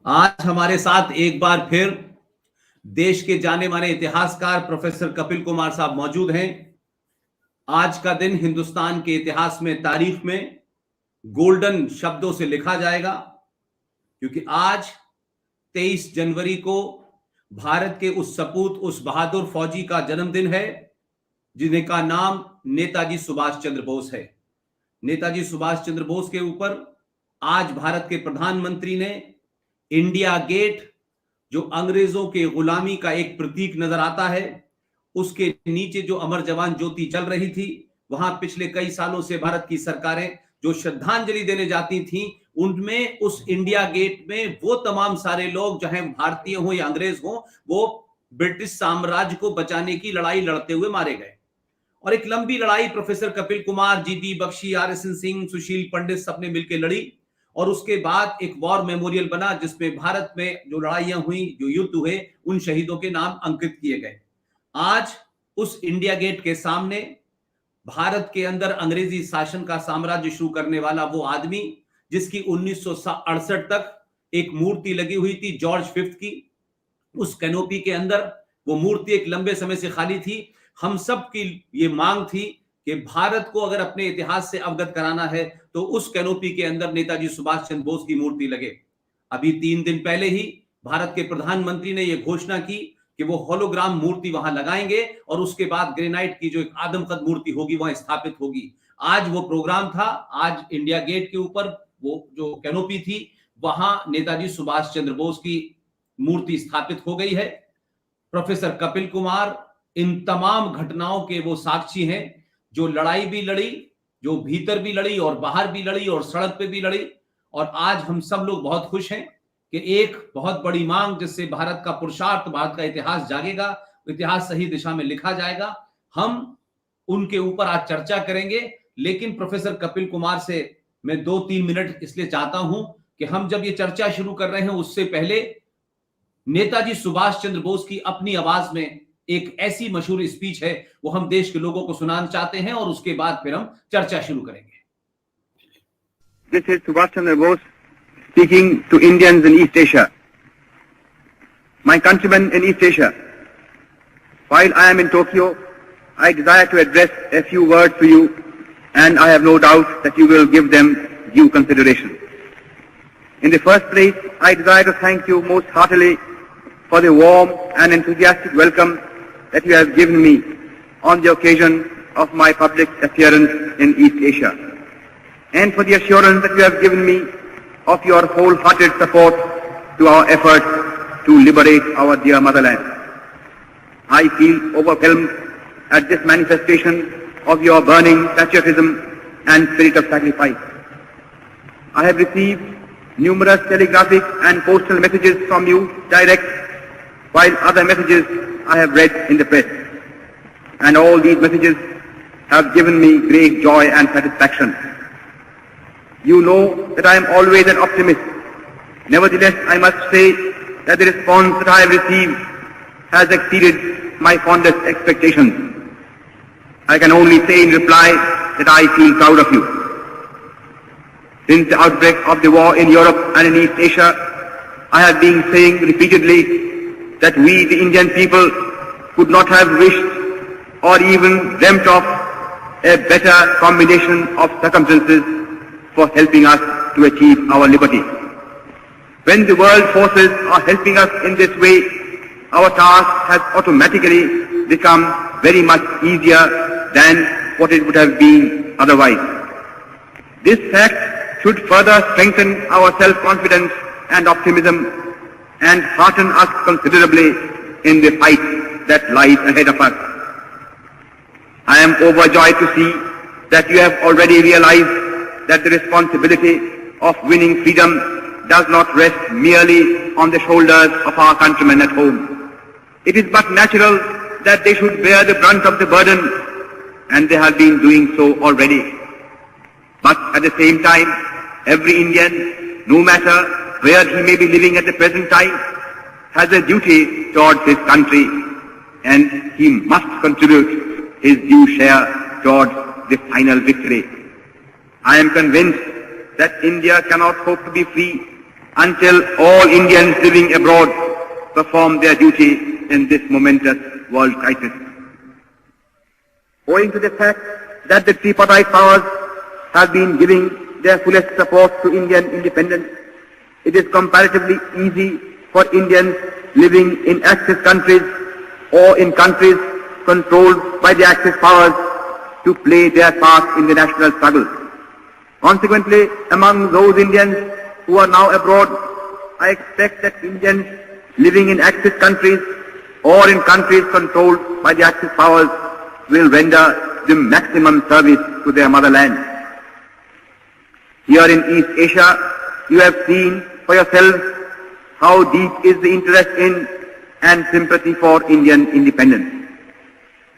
आज हमारे साथ एक बार फिर देश के जाने माने इतिहासकार प्रोफेसर कपिल कुमार साहब मौजूद हैं। आज का दिन हिंदुस्तान के इतिहास में, तारीख में गोल्डन शब्दों से लिखा जाएगा, क्योंकि आज 23 जनवरी को भारत के उस सपूत, उस बहादुर फौजी का जन्मदिन है जिनका नाम नेताजी सुभाष चंद्र बोस है। नेताजी सुभाष चंद्र बोस के ऊपर आज भारत के प्रधानमंत्री ने इंडिया गेट, जो अंग्रेजों के गुलामी का एक प्रतीक नजर आता है, उसके नीचे जो अमर जवान ज्योति जल रही थी, वहां पिछले कई सालों से भारत की सरकारें जो श्रद्धांजलि देने जाती थीं, उनमें उस इंडिया गेट में वो तमाम सारे लोग, चाहे भारतीय हो या अंग्रेज हो, वो ब्रिटिश साम्राज्य को बचाने की लड़ाई लड़ते हुए मारे गए। और एक लंबी लड़ाई professor Kapil Kumar, GB Bakshi, RSN Singh, Sushil Pandit सबने मिलकर लड़ी, और उसके बाद एक वॉर मेमोरियल बना जिसमें भारत में जो लड़ाइयां हुई, जो युद्ध हुए, उन शहीदों के नाम अंकित किए गए। आज उस इंडिया गेट के सामने भारत के अंदर अंग्रेजी शासन का साम्राज्य शुरू करने वाला वो आदमी, जिसकी 1968 तक एक मूर्ति लगी हुई थी जॉर्ज फिफ्थ की, उस कैनोपी के अंदर वो मूर्ति एक लंबे समय से खाली थी। हम सब की ये मांग थी कि भारत को अगर अपने इतिहास से अवगत कराना है तो उस कैनोपी के अंदर नेताजी सुभाष चंद्र बोस की मूर्ति लगे। अभी 3 दिन पहले ही भारत के प्रधानमंत्री ने यह घोषणा की कि वो होलोग्राम मूर्ति वहां लगाएंगे और उसके बाद ग्रेनाइट की जो एक आदमकद मूर्ति होगी वहां स्थापित होगी। आज वो प्रोग्राम था। आज इंडिया गेट के ऊपर वो जो कैनोपी थी, वहां नेताजी सुभाष चंद्र बोस की मूर्ति स्थापित हो गई है। प्रोफेसर कपिल कुमार इन तमाम घटनाओं के वो साक्षी हैं, जो लड़ाई भी लड़ी, जो भीतर भी लड़ी और बाहर भी लड़ी और सड़क पे भी लड़ी। और आज हम सब लोग बहुत खुश हैं कि एक बहुत बड़ी मांग, जिससे भारत का पुरुषार्थ, भारत का इतिहास जागेगा, इतिहास सही दिशा में लिखा जाएगा। हम उनके ऊपर आज चर्चा करेंगे, लेकिन प्रोफेसर कपिल कुमार से मैं 2-3 मिनट इसलिए चाहता हूं कि हम जब ये चर्चा शुरू कर रहे हैं, उससे पहले नेताजी सुभाष चंद्र बोस की अपनी आवाज में एक ऐसी मशहूर स्पीच है, वो हम देश के लोगों को सुनाना चाहते हैं, और उसके बाद फिर हम चर्चा शुरू करेंगे। This is Subhash Chandra Bose speaking to Indians in East Asia. My countrymen in East Asia, while I am in Tokyo, I desire to address a few words to you, and I have no doubt that you will give them due consideration. In the first place, I desire to thank you most heartily for the warm and enthusiastic welcome that you have given me on the occasion of my public appearance in East Asia, and for the assurance that you have given me of your wholehearted support to our efforts to liberate our dear motherland. I feel overwhelmed at this manifestation of your burning patriotism and spirit of sacrifice. I have received numerous telegraphic and postal messages from you direct, while other messages I have read in the press, and all these messages have given me great joy and satisfaction. You know that I am always an optimist. Nevertheless, I must say that the response that I have received has exceeded my fondest expectations. I can only say in reply that I feel proud of you. Since the outbreak of the war in Europe and in East Asia, I have been saying repeatedly that we, the Indian people, could not have wished or even dreamt of a better combination of circumstances for helping us to achieve our liberty. When the world forces are helping us in this way, our task has automatically become very much easier than what it would have been otherwise. This fact should further strengthen our self-confidence and optimism and hearten us considerably in the fight that lies ahead of us. I am overjoyed to see that you have already realized that the responsibility of winning freedom does not rest merely on the shoulders of our countrymen at home. It is but natural that they should bear the brunt of the burden, and they have been doing so already. But at the same time, every Indian, no matter where he may be living at the present time, has a duty towards his country, and he must contribute his due share towards the final victory. I am convinced that India cannot hope to be free until all Indians living abroad perform their duty in this momentous world crisis. Owing to the fact that the tripartite powers have been giving their fullest support to Indian independence, it is comparatively easy for Indians living in Axis countries or in countries controlled by the Axis powers to play their part in the national struggle. Consequently, among those Indians who are now abroad, I expect that Indians living in Axis countries or in countries controlled by the Axis powers will render the maximum service to their motherland. Here in East Asia, you have seen for yourselves how deep is the interest in and sympathy for Indian independence.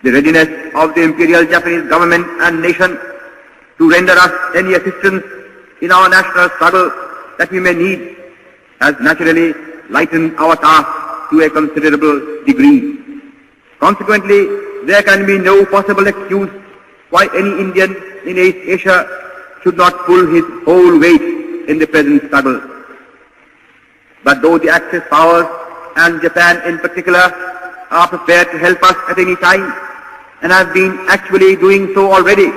The readiness of the Imperial Japanese government and nation to render us any assistance in our national struggle that we may need has naturally lightened our task to a considerable degree. Consequently, there can be no possible excuse why any Indian in East Asia should not pull his whole weight in the present struggle. But though the Axis powers and Japan in particular are prepared to help us at any time and have been actually doing so already,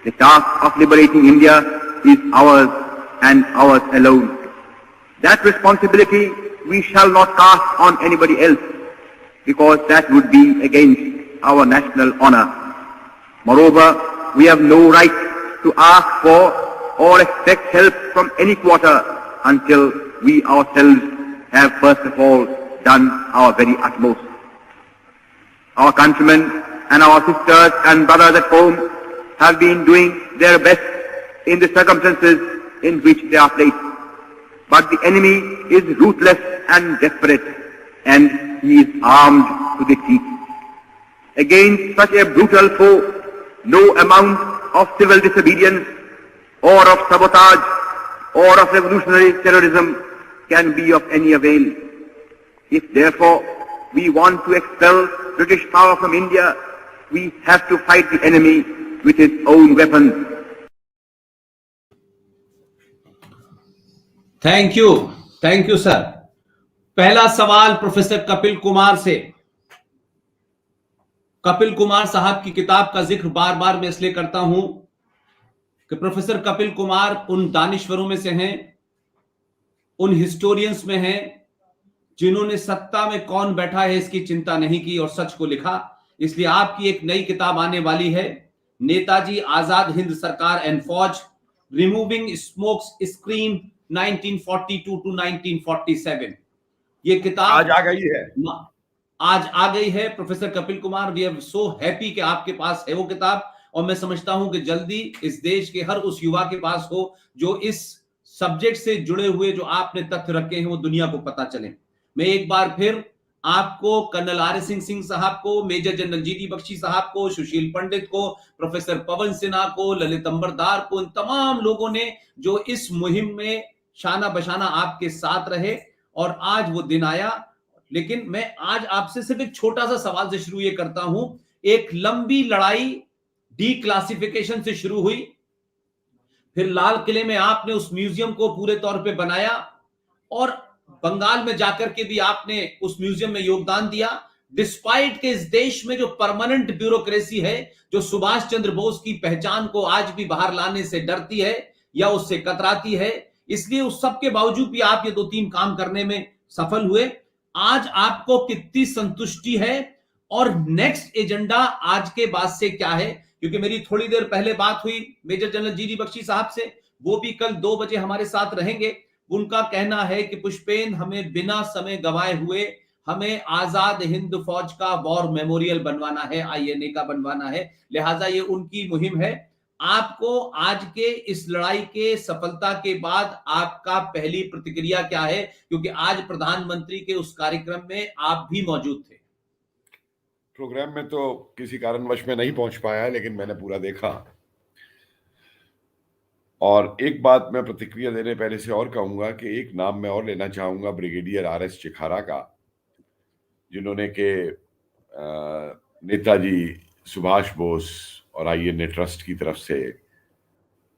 the task of liberating India is ours and ours alone. That responsibility we shall not cast on anybody else, because that would be against our national honor. Moreover, we have no right to ask for or expect help from any quarter until we ourselves have first of all done our very utmost. Our countrymen and our sisters and brothers at home have been doing their best in the circumstances in which they are placed. But the enemy is ruthless and desperate, and he is armed to the teeth. Against such a brutal foe, no amount of civil disobedience or of sabotage or of revolutionary terrorism can be of any avail. If therefore we want to expel British power from India, we have to fight the enemy with his own weapons. Thank you sir. पहला सवाल professor Kapil Kumar से। कपिल कुमार साहब की किताब का जिक्र बार बार मैं इसलिए करता हूं कि प्रोफेसर कपिल कुमार उन दानिश्वरों में से हैं, उन हिस्टोरियंस में हैं जिन्होंने सत्ता में कौन बैठा है इसकी चिंता नहीं की और सच को लिखा। इसलिए आपकी एक नई किताब आने वाली है, नेताजी आजाद हिंद सरकार एंड फौज, रिमूविंग स्मोक स्क्रीन 1942 टू 1947। ये किताब आज आ गई है professor Kapil Kumar, we are so happy कि आपके पास है वो किताब, और मैं समझता हूं कि जल्दी इस देश के हर उस युवा के पास हो जो इस सब्जेक्ट से जुड़े हुए जो आपने तथ्य रखे हैं वो दुनिया को पता चले। मैं एक बार फिर आपको, कर्नल आर एस सिंह साहब को, मेजर जनरल जीडी बख्शी साहब को, सुशील पंडित को, प्रोफेसर पवन सिन्हा को, ललित अंबरदार को, इन तमाम लोगों ने जो इस मुहिम में शाना बशाना आपके साथ रहे और आज वो दिन आया। लेकिन मैं आज आपसे सिर्फ एक छोटा सा सवाल से शुरू ये करता हूं। एक लंबी लड़ाई डीक्लासिफिकेशन से शुरू हुई, फिर लाल किले में आपने उस म्यूजियम को पूरे तौर पे बनाया और बंगाल में जाकर के भी आपने उस म्यूजियम में योगदान दिया। डिस्पाइट के इस देश में जो परमानेंट ब्यूरोक्रेसी है, जो सुभाष चंद्र बोस की पहचान को आज भी बाहर लाने से डरती है या उससे कतराती है, इसलिए उस सब के बावजूद भी आप ये 2-3 काम करने में सफल हुए। आज आपको कितनी संतुष्टि है और नेक्स्ट एजेंडा आज के बाद से क्या है? क्योंकि मेरी थोड़ी देर पहले बात हुई मेजर जनरल जीडी बख्शी साहब से, वो भी कल 2 बजे हमारे साथ रहेंगे। उनका कहना है कि पुष्पेन, हमें बिना समय गंवाए हुए हमें आजाद हिंद फौज का वॉर मेमोरियल बनवाना है, INA का बनवाना है, लिहाजा ये उनकी मुहिम है। आपको आज के इस लड़ाई के सफलता के बाद आपका पहली प्रतिक्रिया क्या है? क्योंकि आज प्रधानमंत्री के उस कार्यक्रम में आप भी मौजूद थे। प्रोग्राम में तो किसी कारणवश में नहीं पहुंच पाया, लेकिन मैंने पूरा देखा। और एक बात मैं प्रतिक्रिया देने पहले से और कहूंगा कि एक नाम मैं और लेना चाहूंगा, ब्रिगेडियर RS चिखारा का, जिन्होंने के नेताजी सुभाष बोस और INA ट्रस्ट की तरफ से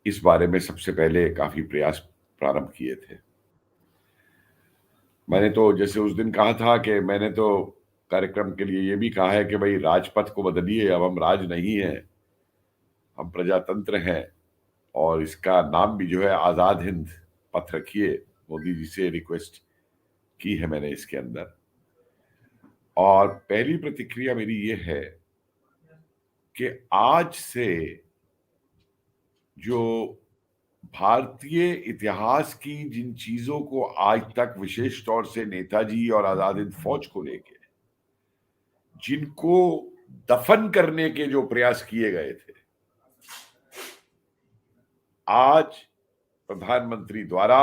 इस बारे में सबसे पहले काफी प्रयास प्रारंभ किए थे। मैंने तो जैसे उस दिन कहा था कि मैंने तो कार्यक्रम के लिए ये भी कहा है कि भाई राजपथ को बदलिए, अब हम राज नहीं है, हम प्रजातंत्र हैं, और इसका नाम भी जो है आजाद हिंद पथ रखिए। मोदी जी से रिक्वेस्ट की है मैंने इसके अंदर। और पहली प्रतिक्रिया मेरी ये है कि आज से जो भारतीय इतिहास की जिन चीजों को आज तक विशेष तौर से नेताजी और आजाद हिंद फौज को लेके जिनको दफन करने के जो प्रयास किए गए थे, आज प्रधानमंत्री द्वारा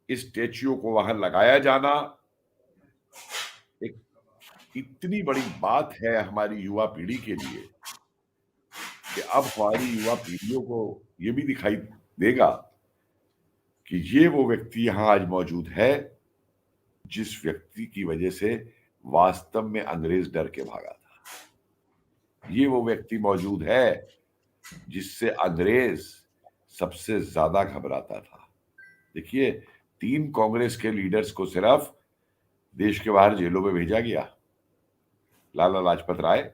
इस स्टैच्यू को वहां लगाया जाना एक इतनी बड़ी बात है हमारी युवा पीढ़ी के लिए कि अब हमारी युवा पीढ़ियों को ये भी दिखाई देगा कि ये वो व्यक्ति यहां आज मौजूद है जिस व्यक्ति की वजह से वास्तव में अंग्रेज डर के भागा था। ये वो व्यक्ति मौजूद है जिससे अंग्रेज सबसे ज्यादा घबराता था। देखिए, 3 कांग्रेस के लीडर्स को सिर्फ देश के बाहर जेलों में भेजा गया, लाला लाजपत राय,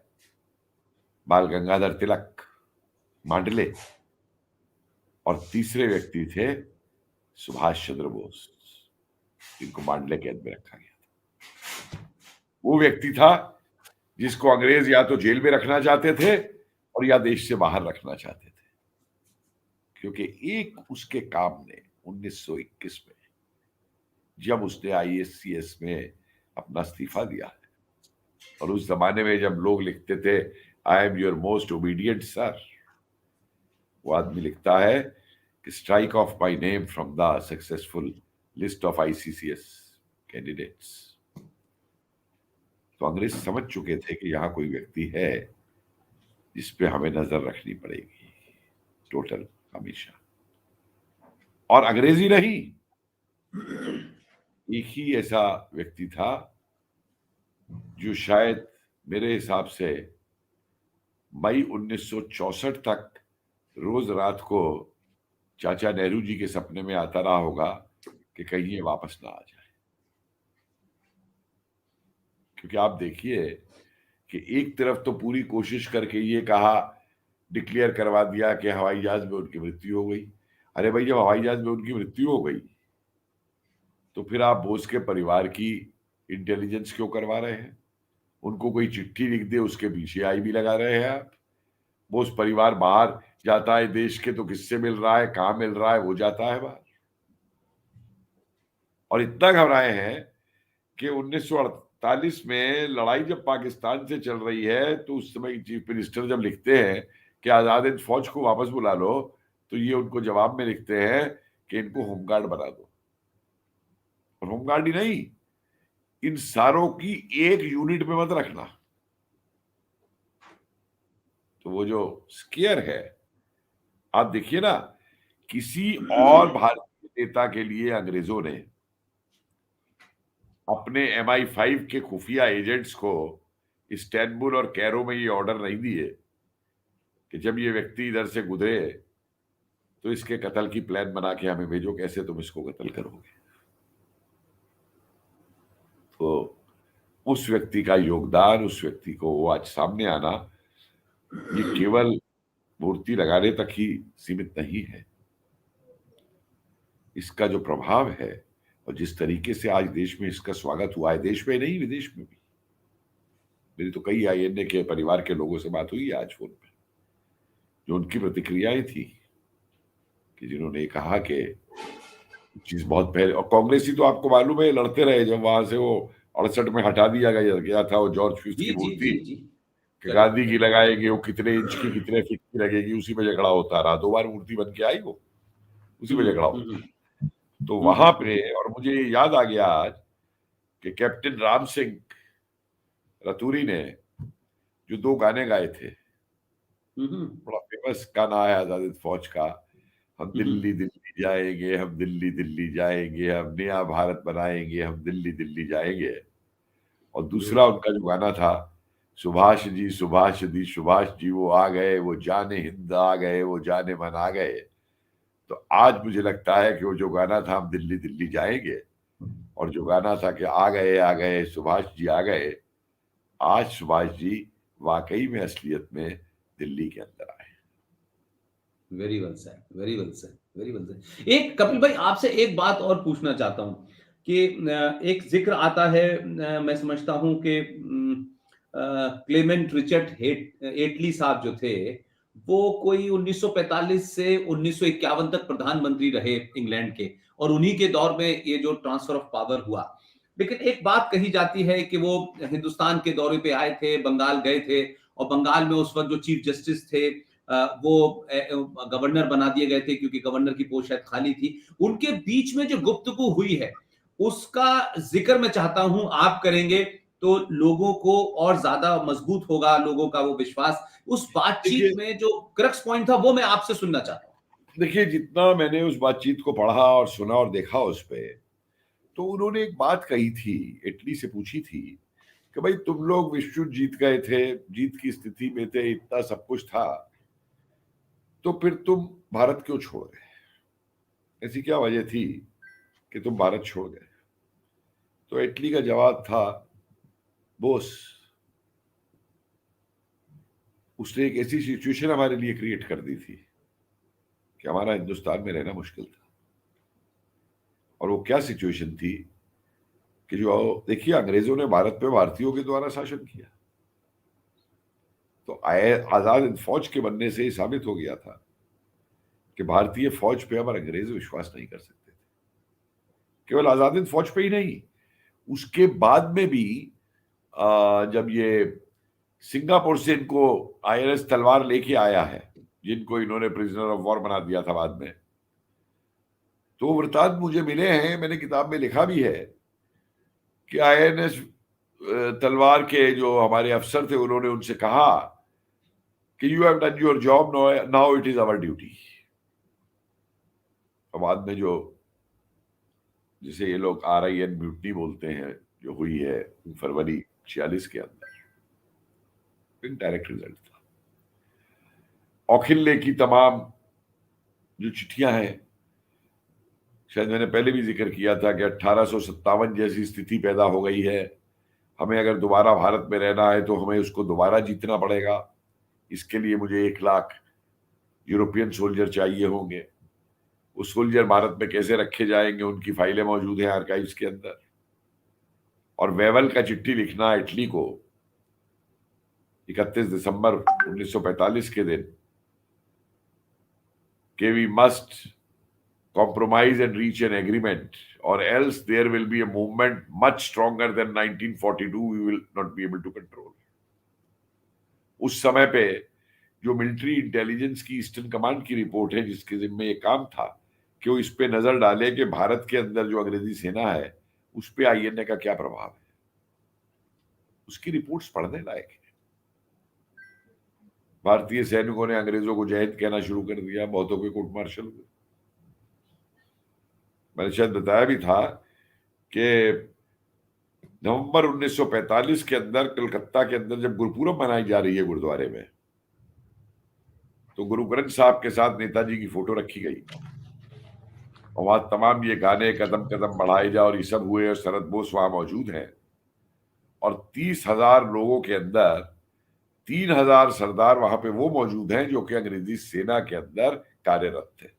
बाल गंगाधर तिलक, मांडले, और तीसरे व्यक्ति थे सुभाष चंद्र बोस, जिनको मांडले कैद में रखा गया था। वो व्यक्ति था जिसको अंग्रेज या तो जेल में रखना चाहते थे और या देश से बाहर रखना चाहते थे, क्योंकि एक उसके काम ने 1921 में जब उसने ISCS में अपना इस्तीफा दिया है, और उस जमाने में जब लोग लिखते थे I am your most obedient sir, वो आदमी लिखता है कि strike of my name from the successful list of ICCS candidates. तो अंग्रेज समझ चुके थे कि यहां कोई व्यक्ति है जिस पे हमें नजर रखनी पड़ेगी टोटल हमेशा। और अंग्रेजी नहीं, एक ही ऐसा व्यक्ति था जो शायद मेरे हिसाब से मई 1964 तक रोज रात को चाचा नेहरू जी के सपने में आता रहा होगा कि कहीं ये वापस ना आ जाए। क्योंकि आप देखिए कि एक तरफ तो पूरी कोशिश करके ये कहा, डिक्लेयर करवा दिया कि हवाई जहाज में उनकी मृत्यु हो गई। अरे भाई, जब हवाई जहाज में उनकी मृत्यु हो गई तो फिर आप बोस के परिवार की इंटेलिजेंस क्यों करवा रहे हैं? उनको कोई चिट्ठी लिख दे उसके पीछे आई भी लगा रहे हैं आप। बोस परिवार बाहर जाता है देश के तो किससे मिल रहा है, कहां मिल रहा है, वो जाता है बाहर। और इतना घबराए हैं कि 1948 में लड़ाई जब पाकिस्तान से चल रही है तो उस समय चीफ मिनिस्टर जब लिखते हैं कि आजाद हिंद फौज को वापस बुला लो, तो ये उनको जवाब में लिखते हैं कि इनको होमगार्ड बना दो। और होमगार्ड ही नहीं, इन सारों की एक यूनिट में मत रखना। तो वो जो स्केयर है, आप देखिए ना, किसी और भारतीय नेता के लिए अंग्रेजों ने अपने MI5 के खुफिया एजेंट्स को इस्तांबुल और कैरो में ये ऑर्डर नहीं दिए कि जब ये व्यक्ति इधर से गुजरे तो इसके कत्ल की प्लान बना के हमें भेजो, कैसे तुम इसको कत्ल करोगे। तो उस व्यक्ति का योगदान, उस व्यक्ति को वो आज सामने आना, ये केवल मूर्ति लगाने तक ही सीमित नहीं है। इसका जो प्रभाव है और जिस तरीके से आज देश में इसका स्वागत हुआ है, देश में नहीं विदेश में भी। मेरी तो कई INA के परिवार के लोगों से बात हुई आज फोन पे, जो उनकी प्रतिक्रियाएं थी कि जिन्होंने कहा कि चीज बहुत पहले, और कांग्रेसी तो आपको मालूम है लड़ते रहे जब वहां से वो 68 में हटा दिया गया था वो जॉर्ज फिफ्थ की मूर्ति कि गांधी की लगाएंगे, वो कितने इंच की कितने फीट की लगेगी, उसी में झगड़ा होता रहा। 2 बार मूर्ति बन के आई, वो उसी में झगड़ा होता। तो वहां पे, और मुझे याद आ गया आज कि कैप्टन राम सिंह रतूरी ने जो 2 गाने गाए थे, बड़ा फेमस गाना है आजाद हिंद फौज का, हम दिल्ली दिल्ली जाएंगे, हम दिल्ली दिल्ली जाएंगे, हम नया भारत बनाएंगे, हम दिल्ली दिल्ली जाएंगे। और दूसरा उनका जो गाना था, सुभाष जी सुभाष जी सुभाष जी वो आ गए, वो जाने हिंद आ गए, वो जाने मन आ गए। तो आज मुझे लगता है कि वो जो गाना था हम दिल्ली दिल्ली जाएंगे, और जो गाना था कि आ गए सुभाष जी आ गए, आज सुभाष जी वाकई में असलियत में दिल्ली के अंदर आए। Very well said, very well said, very well said. एक कपिल भाई आपसे एक बात और पूछना चाहता हूं कि एक जिक्र आता है, मैं समझता हूं कि क्लेमेंट रिचर्ड एटली साहब जो थे वो कोई 1945 से 1951 तक प्रधानमंत्री रहे इंग्लैंड के, और उन्हीं के दौर में ये जो ट्रांसफर ऑफ पावर हुआ। लेकिन एक बात कही जाती है कि वो हिंदुस्तान के दौरे पे आए थे, बंगाल गए थे, और बंगाल में उस वक्त जो चीफ जस्टिस थे वो गवर्नर बना दिए गए थे क्योंकि गवर्नर की पोस्ट शायद खाली थी। उनके बीच में जो गुफ्तगू हुई है उसका जिक्र मैं चाहता हूं आप करेंगे तो लोगों को और ज्यादा मजबूत होगा, लोगों का वो विश्वास। उस बातचीत में जो क्रक्स पॉइंट था वो मैं आपसे सुनना चाहता हूं। देखिए, जितना मैंने उस बातचीत को पढ़ा और सुना और देखा उस पे, तो उन्होंने एक बात कही थी, इटली से पूछी थी कि भाई तुम लोग विश्व जीत गए थे, जीत की स्थिति में थे, इतना सब कुछ था, तो फिर तुम भारत क्यों छोड़ गए? ऐसी क्या वजह थी कि तुम भारत छोड़ गए? तो इटली का जवाब था, बोस, उसने एक ऐसी सिचुएशन हमारे लिए क्रिएट कर दी थी कि हमारा हिंदुस्तान में रहना मुश्किल था। और वो क्या सिचुएशन थी कि जो देखिए, अंग्रेजों ने भारत पे भारतीयों के द्वारा शासन किया, तो आजाद हिंद फौज के बनने से ही साबित हो गया था कि भारतीय फौज पे अब अंग्रेज विश्वास नहीं कर सकते थे। केवल आजाद हिंद फौज पे ही नहीं, उसके बाद में भी जब ये सिंगापुर से इनको INS तलवार लेके आया है, जिनको इन्होंने प्रिजनर ऑफ वॉर बना दिया था बाद में, तो वृतांत मुझे मिले हैं, मैंने किताब में लिखा भी है कि INS तलवार के जो हमारे अफसर थे उन्होंने उनसे कहा कि you have done your job, now it is our duty. और बाद में जो जिसे ये लोग RIN म्यूटनी बोलते हैं, जो हुई है फरवरी 46 के अंदर, इनडायरेक्ट रिजल्ट था। औखिल्ले की तमाम जो चिट्ठियां हैं, शायद मैंने पहले भी जिक्र किया था कि 1857 जैसी स्थिति पैदा हो गई है, हमें अगर दोबारा भारत में रहना है तो हमें उसको दोबारा जीतना पड़ेगा। इसके लिए मुझे 1 लाख यूरोपियन सोल्जर चाहिए होंगे। वो सोल्जर भारत में कैसे रखे जाएंगे, उनकी फाइलें मौजूद हैं आर्काइव्स के अंदर। और वेवल का चिट्ठी लिखना इटली को 31 दिसंबर 1945 के दिन कि we must compromise and reach an agreement or else there will be a movement much stronger than 1942 we will not be able to control। उस समय पे जो मिलिट्री इंटेलिजेंस की ईस्टर्न कमांड की रिपोर्ट है, जिसके जिम्मे ये काम था कि वो इस पे नजर डाले कि भारत के अंदर जो अंग्रेजी सेना है उस पे INA का क्या प्रभाव है, उसकी रिपोर्ट्स पढ़ने लायक है। भारतीय सैनिकों ने अंग्रेजों को जय हिंद कहना शुरू कर दिया, बहुतों के कोर्ट मार्शल हुए। मैंने शायद बताया भी था कि नवंबर 1945 के अंदर कलकत्ता के अंदर जब गुरपुरब मनाई जा रही है गुरुद्वारे में, तो गुरु ग्रंथ साहब के साथ नेताजी की फोटो रखी गई और वहां तमाम ये गाने कदम कदम बढ़ाए जा और ये सब हुए, और शरद बोस वहां मौजूद हैं। और 30,000 लोगों के अंदर 3,000 सरदार वहां पे वो मौजूद हैं जो कि अंग्रेजी सेना के अंदर कार्यरत थे।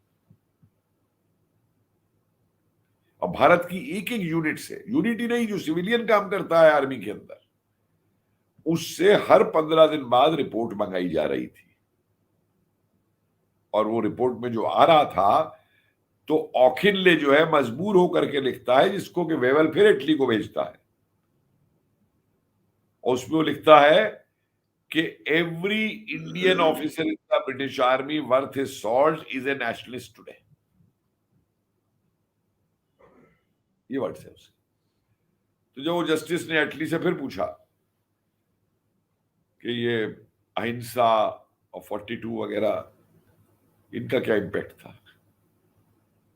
और भारत की एक एक यूनिट से, यूनिट ही नहीं, जो सिविलियन काम करता है आर्मी के अंदर, उससे हर 15 दिन बाद रिपोर्ट मंगाई जा रही थी। और वो रिपोर्ट में जो आ रहा था, तो औखिल्ले जो है मजबूर होकर के लिखता है, जिसको कि वेवल फिर इटली को भेजता है, और उसमें वो लिखता है कि every Indian officer in the British army worth his salt is a nationalist today. ये वर्ड्स है उसके। तो जो जस्टिस ने इटली से फिर पूछा कि ये अहिंसा और 42 वगैरह, इनका क्या इम्पैक्ट था,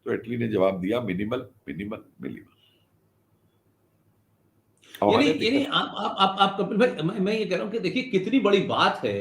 तो इटली ने जवाब दिया, मिनिमल मिनिमल मिनिमल। यानी आप कपिल भाई, मैं ये कह रहा हूं कि देखिए कितनी बड़ी बात है,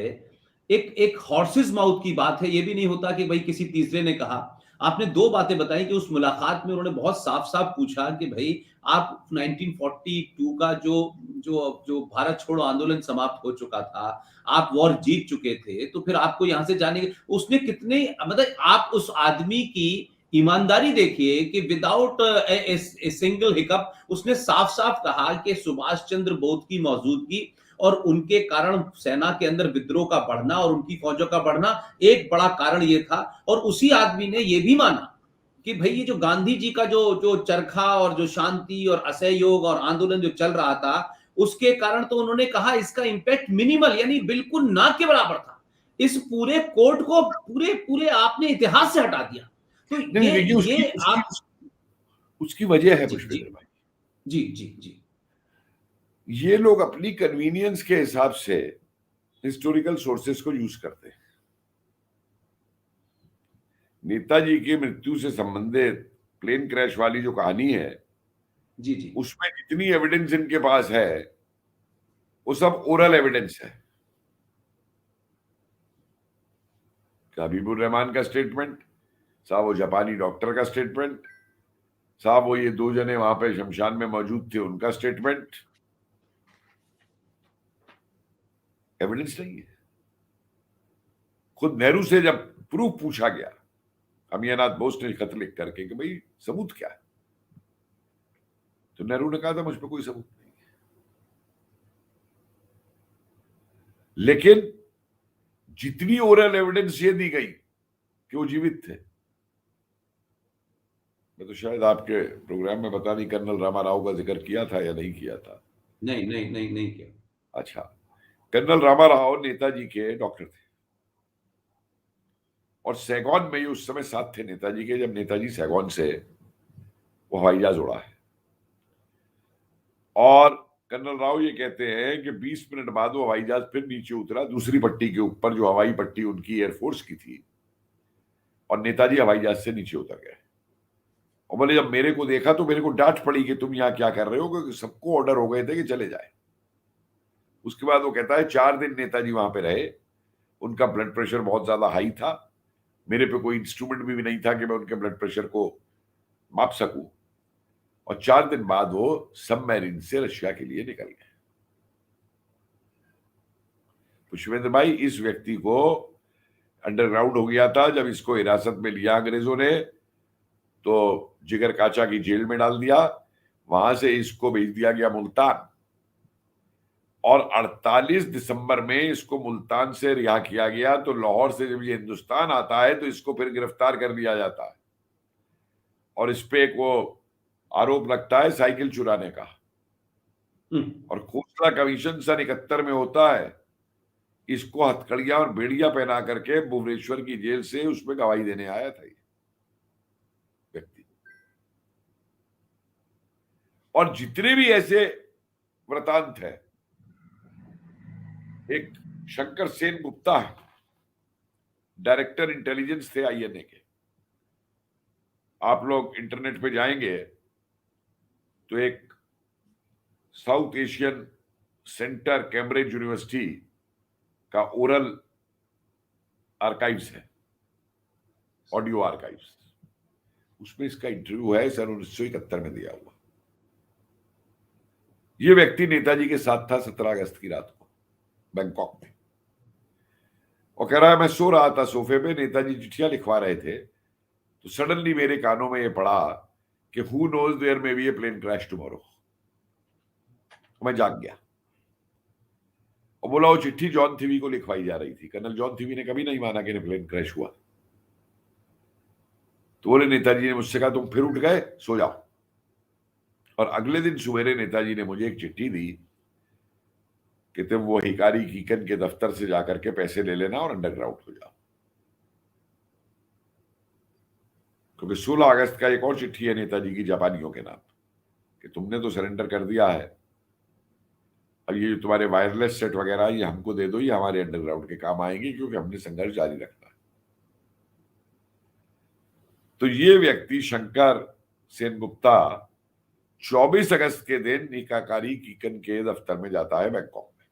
एक हॉर्सेस माउथ की बात है। ये भी नहीं होता कि भाई किसी तीसरे ने कहा। आपने दो बातें बताई कि उस मुलाकात में उन्होंने बहुत साफ साफ पूछा कि भाई आप 1942 का जो जो जो भारत छोड़ो आंदोलन समाप्त हो चुका था, आप वॉर जीत चुके थे, तो फिर आपको यहां से जाने के उसने कितने मतलब आप उस आदमी की ईमानदारी देखिए कि विदाउट ए सिंगल हिकअप उसने साफ साफ कहा कि सुभाष चंद्र बोस की मौजूदगी और उनके कारण सेना के अंदर विद्रोह का बढ़ना और उनकी फौजों का बढ़ना एक बड़ा कारण ये था। और उसी आदमी ने ये भी माना कि भाई ये जो गांधी जी का जो जो चरखा और जो शांति और असहयोग और आंदोलन जो चल रहा था, उसके कारण तो उन्होंने कहा इसका इंपैक्ट मिनिमल यानी बिल्कुल ना के बराबर था। इस पूरे कोर्ट को पूरे पूरे आपने इतिहास से हटा दिया। तो नहीं, देखिए उसकी ये उसकी आप उसकी वजह है जी जी पुष्पेंद्र भाई। जी जी जी ये लोग अपनी कन्वीनियंस के हिसाब से हिस्टोरिकल सोर्सेस को यूज करते हैं। नेताजी की मृत्यु से संबंधित प्लेन क्रैश वाली जो कहानी है, जी जी उसमें जितनी एविडेंस इनके पास है वो सब ओरल एविडेंस है। हबीबुर रहमान का स्टेटमेंट, साहब वो जापानी डॉक्टर का स्टेटमेंट, साहब वो ये दो जने वहां पे शमशान में मौजूद थे उनका स्टेटमेंट, एविडेंस नहीं है। खुद नेहरू से जब प्रूफ पूछा गया अमीनाथ बोस ने खत लिख करके कि भाई सबूत क्या है, तो नेहरू ने कहा था मुझ पर कोई सबूत नहीं है। लेकिन जितनी ओरल एविडेंस ये दी गई कि वो जीवित थे, मैं तो शायद आपके प्रोग्राम में पता नहीं कर्नल रामा राव का जिक्र किया था या नहीं किया था। नहीं नहीं नहीं नहीं किया। अच्छा, कर्नल रामा राव नेताजी के डॉक्टर थे और सैगॉन में ये उस समय साथ थे नेताजी के, जब नेताजी सैगॉन से वो हवाई जहाज उड़ा है। और कर्नल राव ये कहते हैं कि 20 मिनट बाद वो हवाई जहाज फिर नीचे उतरा दूसरी पट्टी के ऊपर, जो हवाई पट्टी उनकी एयरफोर्स की थी, और नेताजी हवाई जहाज से नीचे उतर गए। और बोले जब मेरे को देखा तो मेरे को डांट पड़ी कि तुम यहाँ क्या कर रहे हो, क्योंकि सबको ऑर्डर हो गए थे कि चले जाए। उसके बाद वो कहता है 4 दिन नेताजी वहां पे रहे, उनका ब्लड प्रेशर बहुत ज्यादा हाई था, मेरे पे कोई इंस्ट्रूमेंट भी नहीं था कि मैं उनके ब्लड प्रेशर को माप सकूं, और 4 दिन बाद वो सबमरीन से रशिया के लिए निकल गए। पुष्पेंद्र भाई, इस व्यक्ति को अंडरग्राउंड हो गया था, जब इसको हिरासत में लिया अंग्रेजों ने तो जिगर काचा की जेल में डाल दिया, वहां से इसको भेज दिया गया मुल्तान, और 48 दिसंबर में इसको मुल्तान से रिहा किया गया। तो लाहौर से जब ये हिंदुस्तान आता है तो इसको फिर गिरफ्तार कर लिया जाता है, और इस पे एक वो आरोप लगता है साइकिल चुराने का। और खोसला कमीशन सन 71 में होता है, इसको हथकड़ियां और बेड़ियां पहना करके भुवनेश्वर की जेल से उसमें गवाही देने आया था ये व्यक्ति। और जितने भी ऐसे वृतांत है, एक शंकर सेन गुप्ता है, डायरेक्टर इंटेलिजेंस थे आईएनए के, आप लोग इंटरनेट पे जाएंगे तो एक south Asian centre Cambridge university का ओरल आर्काइव्स है, ऑडियो आर्काइव्स, उसमें इसका इंटरव्यू है सन 1971 में दिया हुआ। यह व्यक्ति नेताजी के साथ था 17 अगस्त की रात को बैंकॉक में, और कह रहा है मैं सो रहा था सोफे पे, नेताजी चिट्ठियां लिखवा रहे थे, तो सडनली मेरे कानों में ये पड़ा कि who knows there may be a plane crash tomorrow. मैं जाग गया और बोला वो चिट्ठी जॉन थीवी को लिखवाई जा रही थी। कर्नल जॉन थीवी ने कभी नहीं माना कि प्लेन क्रैश हुआ। तो बोले नेताजी ने मुझसे कहा तुम फिर उठ गए, सो जाओ। और अगले दिन सवेरे नेताजी ने मुझे एक चिट्ठी दी कि तुम वो हिकारी कीकन के दफ्तर से जाकर के पैसे ले लेना और अंडरग्राउंड हो जाओ, क्योंकि 16 अगस्त का एक और चिट्ठी है नेताजी की जापानियों के नाम कि तुमने तो सरेंडर कर दिया है, अब ये तुम्हारे वायरलेस सेट वगैरह ये हमको दे दो, ये हमारे अंडरग्राउंड के काम आएंगे, क्योंकि हमने संघर्ष जारी रखना है। तो ये व्यक्ति शंकर सेन गुप्ता 24 अगस्त के दिन निकाकारी कीकन के दफ्तर में जाता है बैंकॉक में,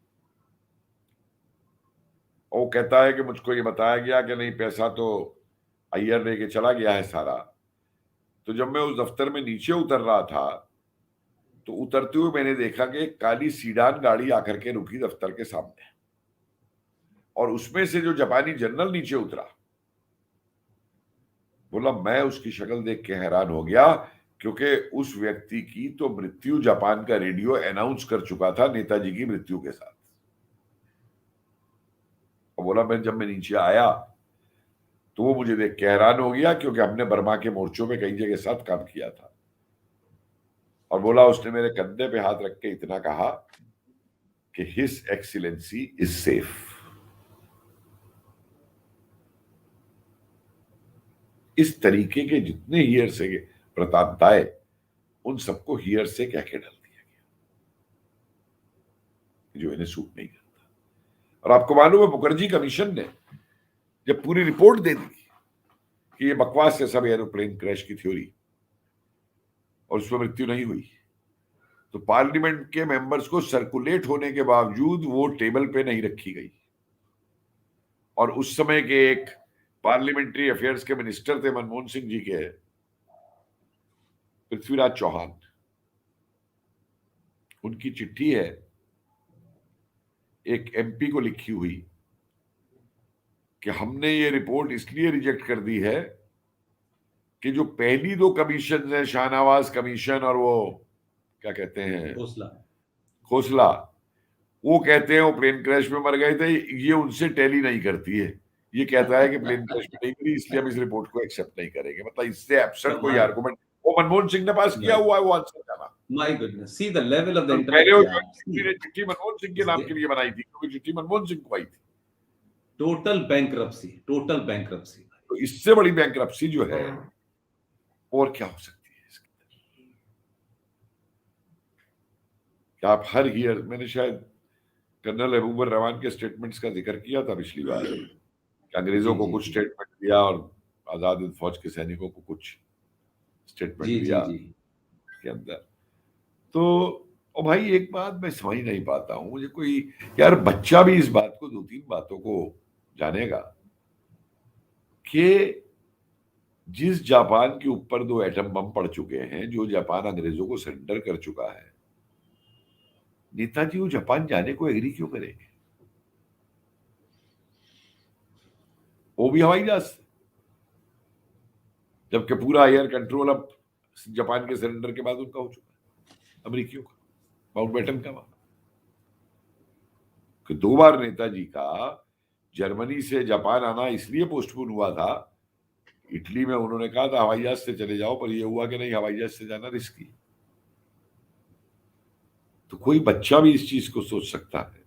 और कहता है कि मुझको ये बताया गया कि नहीं पैसा तो अय्यर लेके चला गया है सारा। तो जब मैं उस दफ्तर में नीचे उतर रहा था तो उतरते हुए मैंने देखा कि एक काली सीडान गाड़ी आकर के रुकी दफ्तर के सामने, और उसमें से जो जापानी जनरल नीचे उतरा, बोला, मैं उसकी शक्ल देख के हैरान हो गया, क्योंकि उस व्यक्ति की तो मृत्यु जापान का रेडियो अनाउंस कर चुका था नेताजी की मृत्यु के साथ। और बोला, जब मैं नीचे आया तो वो मुझे देख के हैरान हो गया, क्योंकि हमने बर्मा के मोर्चों में कई जगह साथ काम किया था। और बोला, उसने मेरे कंधे पे हाथ रख के इतना कहा कि हिज एक्सीलेंसी इज सेफ। इस तरीके के जितने हियर से वृतांत आए, उन सबको हियर से कह के डाल दिया गया, जो इन्हें सूट नहीं करता। और आपको मालूम है, मुखर्जी कमीशन ने जब पूरी रिपोर्ट दे दी कि ये बकवास है सब एरोप्लेन क्रैश की थ्योरी और उसमें मृत्यु नहीं हुई, तो पार्लियामेंट के मेंबर्स को सर्कुलेट होने के बावजूद वो टेबल पे नहीं रखी गई। और उस समय के एक पार्लियामेंट्री अफेयर्स के मिनिस्टर थे मनमोहन सिंह जी के, पृथ्वीराज चौहान, उनकी चिट्ठी है एक एमपी को लिखी हुई कि हमने ये रिपोर्ट इसलिए रिजेक्ट कर दी है कि जो पहली दो कमीशन है, शाहनवाज कमीशन और वो क्या कहते हैं, खोसला, वो कहते हैं वो प्लेन क्रैश में मर गए थे, ये उनसे टैली नहीं करती है। ये कहता है कि प्लेन क्रैश में नहीं मरी, इसलिए हम इस रिपोर्ट को एक्सेप्ट नहीं करेंगे। मतलब इससे एब्सर्ड कोई आर्गुमेंट वो मनमोहन सिंह ने पास किया हुआ है, वो आंसर जाना। My goodness, see the level of the चिट्ठी मनमोहन सिंह के नाम के लिए बनाई थी, क्योंकि चिट्ठी मनमोहन सिंह को आई थी। Total bankruptcy, total bankruptcy. तो इससे बड़ी बैंकरप्सी जो है और क्या हो सकती है इसके अंदर? क्या आप हर ईयर, मैंने शायद कर्नल अबूबर रवान के स्टेटमेंट्स का जिक्र किया था पिछली बार, कि अंग्रेजों को कुछ स्टेटमेंट दिया और आजाद हिंद फौज के सैनिकों को कुछ स्टेटमेंट दिया के अंदर। तो और भाई एक बात मैं समझ नहीं पाता हूं, मुझे कोई यार बच्चा भी इस बात को, दो तीन बातों को जानेगा कि जिस जापान के ऊपर 2 एटम बम पड़ चुके हैं, जो जापान अंग्रेजों को सरेंडर कर चुका है, नेताजी वो जापान जाने को एग्री क्यों करेंगे? वो भी हवाई जहाज से, जबकि पूरा एयर कंट्रोल अब जापान के सरेंडर के बाद उनका हो चुका है, अमेरिकियों का, माउंटबेटन का। कि 2 बार नेताजी का जर्मनी से जापान आना इसलिए पोस्टपोन हुआ था, इटली में उन्होंने कहा था हवाई जहाज से चले जाओ, पर यह हुआ कि नहीं, हवाई जहाज से जाना रिस्की। तो कोई बच्चा भी इस चीज को सोच सकता है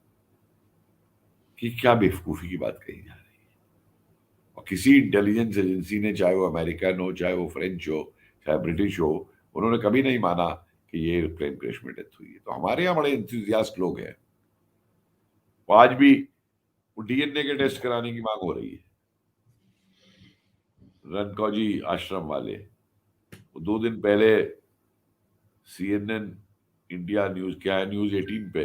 कि क्या बेवकूफी की बात कही जा रही है। और किसी इंटेलिजेंस एजेंसी ने, चाहे वो अमेरिकन हो, चाहे वो फ्रेंच हो, चाहे ब्रिटिश हो, उन्होंने कभी नहीं माना कि ये एयरप्लेन क्रैश में डेथ हुई है। तो हमारे यहाँ बड़े इंथुजियास्ट लोग हैं, आज भी डीएनए के टेस्ट कराने की मांग हो रही है। रनकौजी आश्रम वाले, 2 दिन पहले CNN इंडिया न्यूज, क्या है, न्यूज 18 पे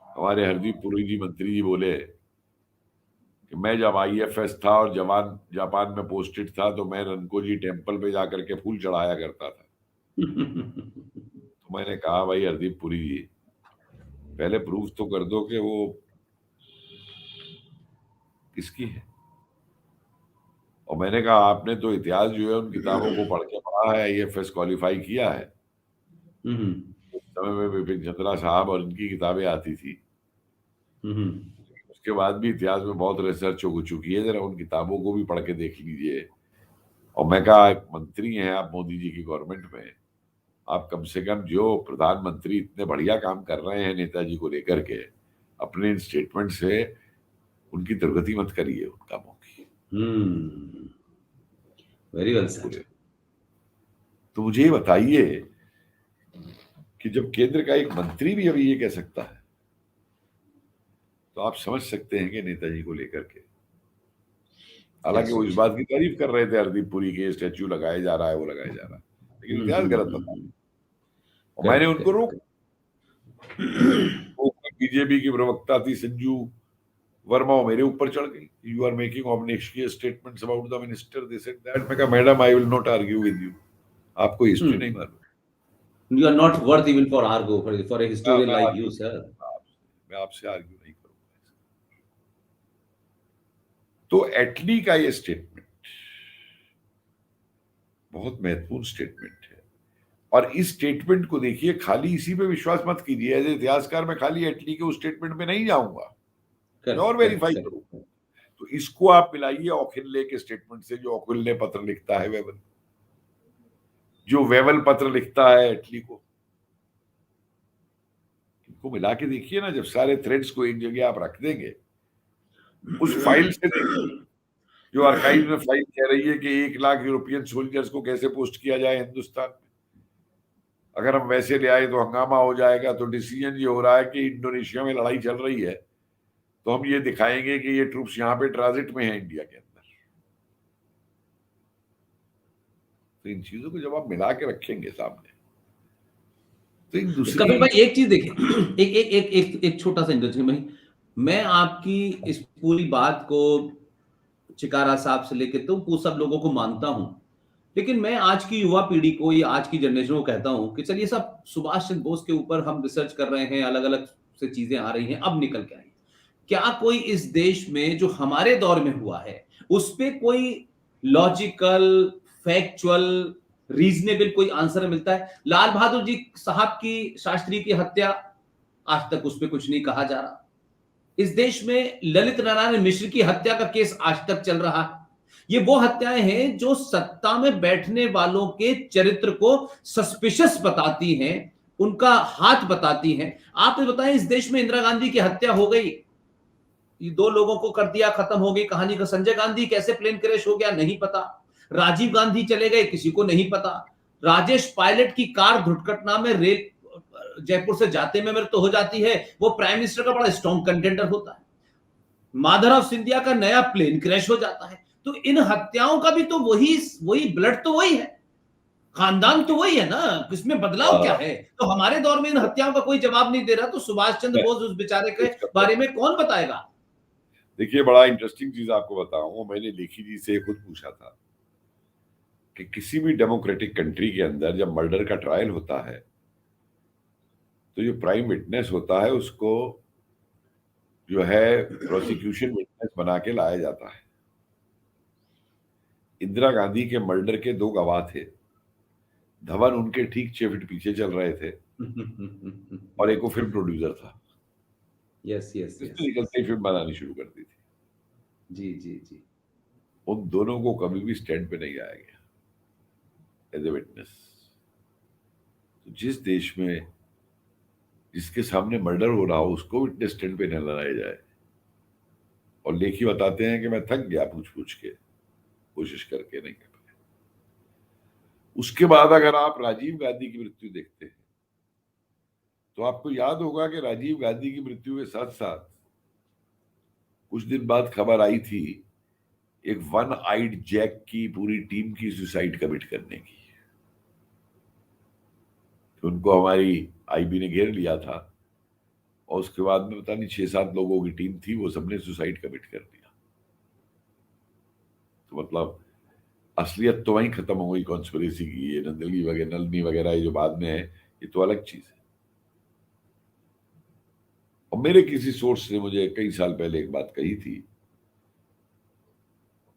हमारे हरदीप पुरी जी मंत्री जी बोले कि मैं जब IFS था और जवान जापान में पोस्टेड था, तो मैं रनकोजी टेम्पल पे जाकर के फूल चढ़ाया करता था। तो मैंने कहा, भाई हरदीप पुरी जी, पहले प्रूफ तो कर दो कि वो किसकी है। और मैंने कहा, आपने तो इतिहास जो है उन किताबों को पढ़ के पढ़ा है, IFS क्वालिफाई किया है। उस समय में विपिन चंद्रा साहब और इनकी किताबें आती थी, उसके बाद भी इतिहास में बहुत रिसर्च हो चुकी है, जरा उन किताबों को भी पढ़ के देख लीजिए। और मैं कहा, एक मंत्री हैं आप मोदी जी की गवर्नमेंट में, आप कम से कम जो प्रधानमंत्री इतने बढ़िया काम कर रहे हैं नेताजी को लेकर के, अपने इन स्टेटमेंट से उनकी दुर्गति मत करिए उन कामों की। Very well sir. तो मुझे ये बताइए कि जब केंद्र का एक मंत्री भी अभी ये कह सकता है, तो आप समझ सकते हैं कि नेताजी को लेकर के, हालांकि वो इस बात की तारीफ कर रहे थे हरदीप पुरी के, स्टैच्यू लगाया जा रहा है, वो लगाया जा रहा है, लेकिन इतिहास गलत बता। और मैंने उनको रोक, वो बीजेपी की प्रवक्ता थी संजू, वर्मा वो मेरे ऊपर चढ़ गई, you are making obnoxious statements about the minister this and that. मैं कहा madam I will not argue with you, आपको हिस्ट्री नहीं मालूम। You are not worth even for argue for a historian मैं like you, sir. आपसे argue नहीं करूंगा। तो एटली का ये स्टेटमेंट बहुत महत्वपूर्ण स्टेटमेंट है, और इस स्टेटमेंट को देखिए, खाली इसी पे विश्वास मत कीजिए। एज इतिहासकार मैं खाली एटली के उस स्टेटमेंट पे नहीं जाऊंगा, मैं और वेरीफाई करूंगा। तो इसको आप मिलाइए ओखिनले के स्टेटमेंट से, जो ओखिनले पत्र लिखता है वेवल, जो वेवल पत्र लिखता है एटली को, इनको मिला के देखिए ना। जब सारे थ्रेड्स को एक जगह आप रख देंगे, उस फाइल से देखिए जो आर्काइव में फाइल कह रही है कि 1 लाख यूरोपियन सोल्जर्स को कैसे पोस्ट किया जाए हिंदुस्तान में। अगर हम वैसे ले आए तो हंगामा हो जाएगा। तो डिसीजन ये हो रहा है कि इंडोनेशिया में लड़ाई चल रही है, तो हम ये दिखाएंगे कि ये ट्रूप्स यहाँ पे ट्रांजिट में है इंडिया के अंदर। तो इन चीजों को जब आप मिला के रखेंगे सामने, तो एक दूसरी कपिल भाई एक चीज देखिए, एक एक एक एक, एक छोटा सा इंटरेस्टिंग भाई, मैं आपकी इस पूरी बात को चिकारा साहब से लेके तो सब लोगों को मानता हूं, लेकिन मैं आज की युवा पीढ़ी को या आज की जनरेशन को कहता हूं कि चलिए सब सुभाष चंद्र बोस के ऊपर हम रिसर्च कर रहे हैं, अलग अलग से चीजें आ रही हैं, अब निकल के आई, क्या कोई इस देश में जो हमारे दौर में हुआ है उस पे कोई लॉजिकल, फैक्चुअल, रीजनेबल कोई आंसर मिलता है? लाल बहादुर जी साहब की, शास्त्री की हत्या, आज तक उस पर कुछ नहीं कहा जा रहा। इस देश में ललित नारायण मिश्र की हत्या का केस आज तक चल रहा है। ये वो हत्याएं हैं जो सत्ता में बैठने वालों के चरित्र को सस्पिशियस बताती हैं, उनका हाथ बताती हैं। आप ये बताएं, इस देश में इंदिरा गांधी की हत्या हो गई, ये 2 लोगों को कर दिया, खत्म हो गई कहानी का। संजय गांधी कैसे प्लेन क्रैश हो गया नहीं पता, राजीव गांधी चले गए किसी को नहीं पता, राजेश पायलट की कार दुर्घटना में रेल जयपुर से जाते में मृत्यु हो जाती है, वो प्राइम मिनिस्टर का बड़ा स्ट्रॉन्ग कंटेंडर होता है, माधवराव सिंधिया का नया प्लेन क्रैश हो जाता है। तो इन हत्याओं का भी तो वही ब्लड तो वही है, खानदान तो वही है ना, इसमें बदलाव क्या है? तो हमारे दौर में इन हत्याओं का कोई जवाब नहीं दे रहा, तो सुभाष चंद्र बोस उस बेचारे के बारे में कौन बताएगा? देखिए, बड़ा इंटरेस्टिंग चीज आपको बताऊं, मैंने लेखी जी से खुद पूछा था कि किसी भी डेमोक्रेटिक कंट्री के अंदर जब मर्डर का ट्रायल होता है तो जो प्राइम विटनेस होता है उसको जो है प्रोसिक्यूशन विटनेस बना के लाया जाता है। इंदिरा गांधी के मर्डर के 2 गवाह थे, धवन उनके ठीक 6 फीट पीछे चल रहे थे और एक वो फिल्म प्रोड्यूसर था। यस यस यस, निकलते ही फिल्म बनानी शुरू कर दी थी। जी जी जी। उन दोनों को कभी भी स्टैंड पे नहीं लाया गया एज ए विटनेस। तो जिस देश में जिसके सामने मर्डर हो रहा हो उसको विटनेस स्टैंड पे न लाया जाए, और लेखी बताते हैं कि मैं थक गया पूछ पूछ के, कोशिश करके नहीं कर पाया। उसके बाद अगर आप राजीव गांधी की मृत्यु देखते हैं तो आपको याद होगा कि राजीव गांधी की मृत्यु के साथ साथ कुछ दिन बाद खबर आई थी एक 1 आइड जैक की पूरी टीम की सुसाइड कमिट करने की। तो उनको हमारी आईबी ने घेर लिया था और उसके बाद में पता नहीं 6-7 लोगों की टीम थी, वो सबने सुसाइड कमिट कर दिया। तो मतलब असलियत तो वहीं खत्म हो गई कॉन्स्पिरेसी की। ये नलनी वगैरह ये जो बाद में है ये तो अलग चीज है। और मेरे किसी सोर्स ने मुझे कई साल पहले एक बात कही थी,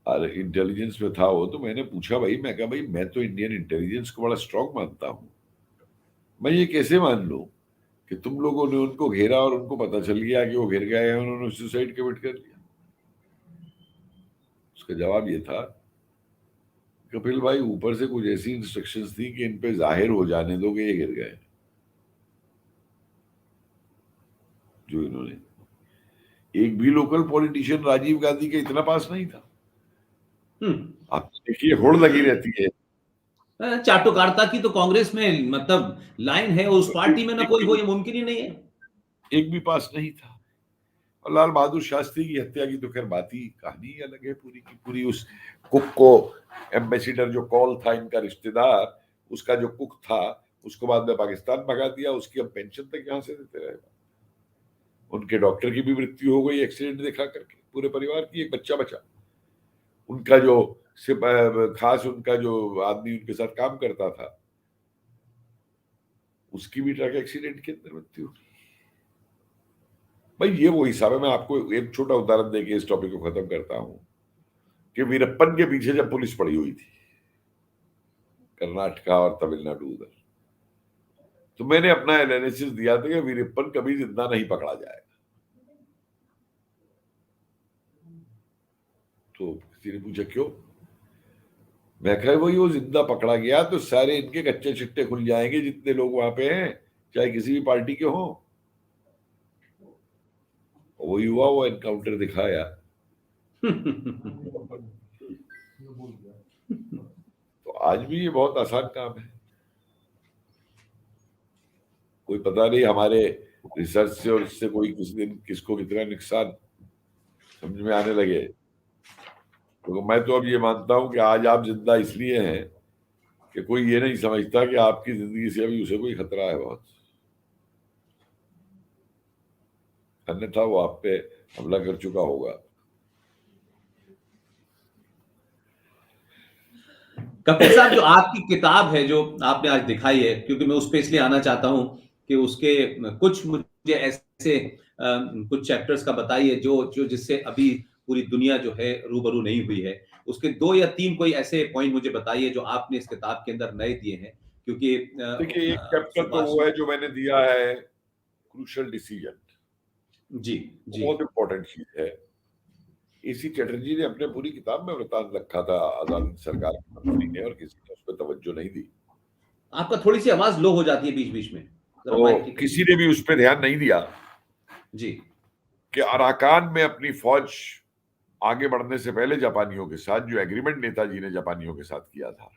और इंटेलिजेंस में था वो, तो मैंने पूछा भाई, मैं कहा भाई मैं तो इंडियन इंटेलिजेंस को बड़ा स्ट्रॉन्ग मानता हूं, मैं ये कैसे मान लूं कि तुम लोगों ने उनको घेरा और उनको पता चल गया कि वो घिर गए हैं, उन्होंने सुसाइड कमिट कर लिया? उसका जवाब ये था, कपिल भाई ऊपर से कुछ ऐसी इंस्ट्रक्शंस थी कि इन पे जाहिर हो जाने दो कि ये गिर गए। जो इन्होंने, एक भी लोकल पॉलिटिशियन राजीव गांधी के इतना पास नहीं था। आप देखिए होड़ लगी रहती है। चाटुकारिता की तो कांग्रेस में मतलब लाइन है, उस पार्टी में ना कोई हो, ये मुमकिन ही नहीं है। एक भी पास नहीं था। और लाल बहादुर शास्त्री की हत्या की तो खैर बात ही कहानी अलग है पूरी की पूरी। उस कुक को, एम्बेसिडर जो कॉल था इनका रिश्तेदार, उसका जो कुक था उसको बाद में पाकिस्तान भगा दिया, उसकी हम पेंशन तक यहाँ से देते रहे। उनके डॉक्टर की भी मृत्यु हो गई एक्सीडेंट दिखा करके, पूरे परिवार की, एक बच्चा बचा। उनका जो खास उनका जो आदमी उनके साथ काम करता था, उसकी भी ट्रक एक्सीडेंट के अंदर मृत्यु हुई। भाई ये वो हिसाब है। मैं आपको एक छोटा उदाहरण देके इस टॉपिक को खत्म करता हूं कि वीरप्पन के पीछे जब पुलिस पड़ी हुई थी कर्नाटका और तमिलनाडु उधर, तो मैंने अपना एनालिसिस दिया था कि वीरप्पन कभी जिंदा नहीं पकड़ा जाएगा। तो किसी ने पूछा क्यों? मैं कहा वही, वो जिंदा पकड़ा गया तो सारे इनके कच्चे चिट्टे खुल जाएंगे जितने लोग वहां पे हैं, चाहे किसी भी पार्टी के हों। वही हुआ, वो एनकाउंटर दिखाया। तो आज भी ये बहुत आसान काम है। कोई पता नहीं हमारे रिसर्च से और इससे कोई किसी दिन किसको कितना नुकसान समझ में आने लगे। तो मैं तो अब ये मानता हूं कि आज आप जिंदा इसलिए हैं कि कोई ये नहीं समझता कि आपकी जिंदगी से अभी उसे कोई खतरा है बहुत, अन्यथा वो आप पे हमला कर चुका होगा। कपिल साहब, जो आपकी किताब है जो आपने आज दिखाई है, क्योंकि मैं उस पर इसलिए आना चाहता हूं कि उसके कुछ मुझे ऐसे कुछ चैप्टर्स का बताइए जो जो जिससे अभी पूरी दुनिया जो है रूबरू नहीं हुई है। उसके 2 या 3 कोई ऐसे पॉइंट मुझे बताइए जो आपने इस किताब के अंदर नए दिए हैं, क्योंकि देखिए एक चैप्टर तो वो है जो मैंने दिया है, क्रूशियल डिसीजन। जी जी, बहुत इंपॉर्टेंट चीज है। एसी चटर्जी ने अपने पूरी किताब में वृतांत रखा था आजाद सरकार के मंत्री ने, और किसी ने उस पर तवज्जो नहीं दी। आपका थोड़ी सी आवाज लो हो जाती है बीच बीच में, जरा तो माइक ठीक है। किसी ने भी उस पर ध्यान नहीं दिया जी कि अराकान में अपनी फौज आगे बढ़ने से पहले जापानियों के साथ जो एग्रीमेंट नेताजी ने जापानियों के साथ किया था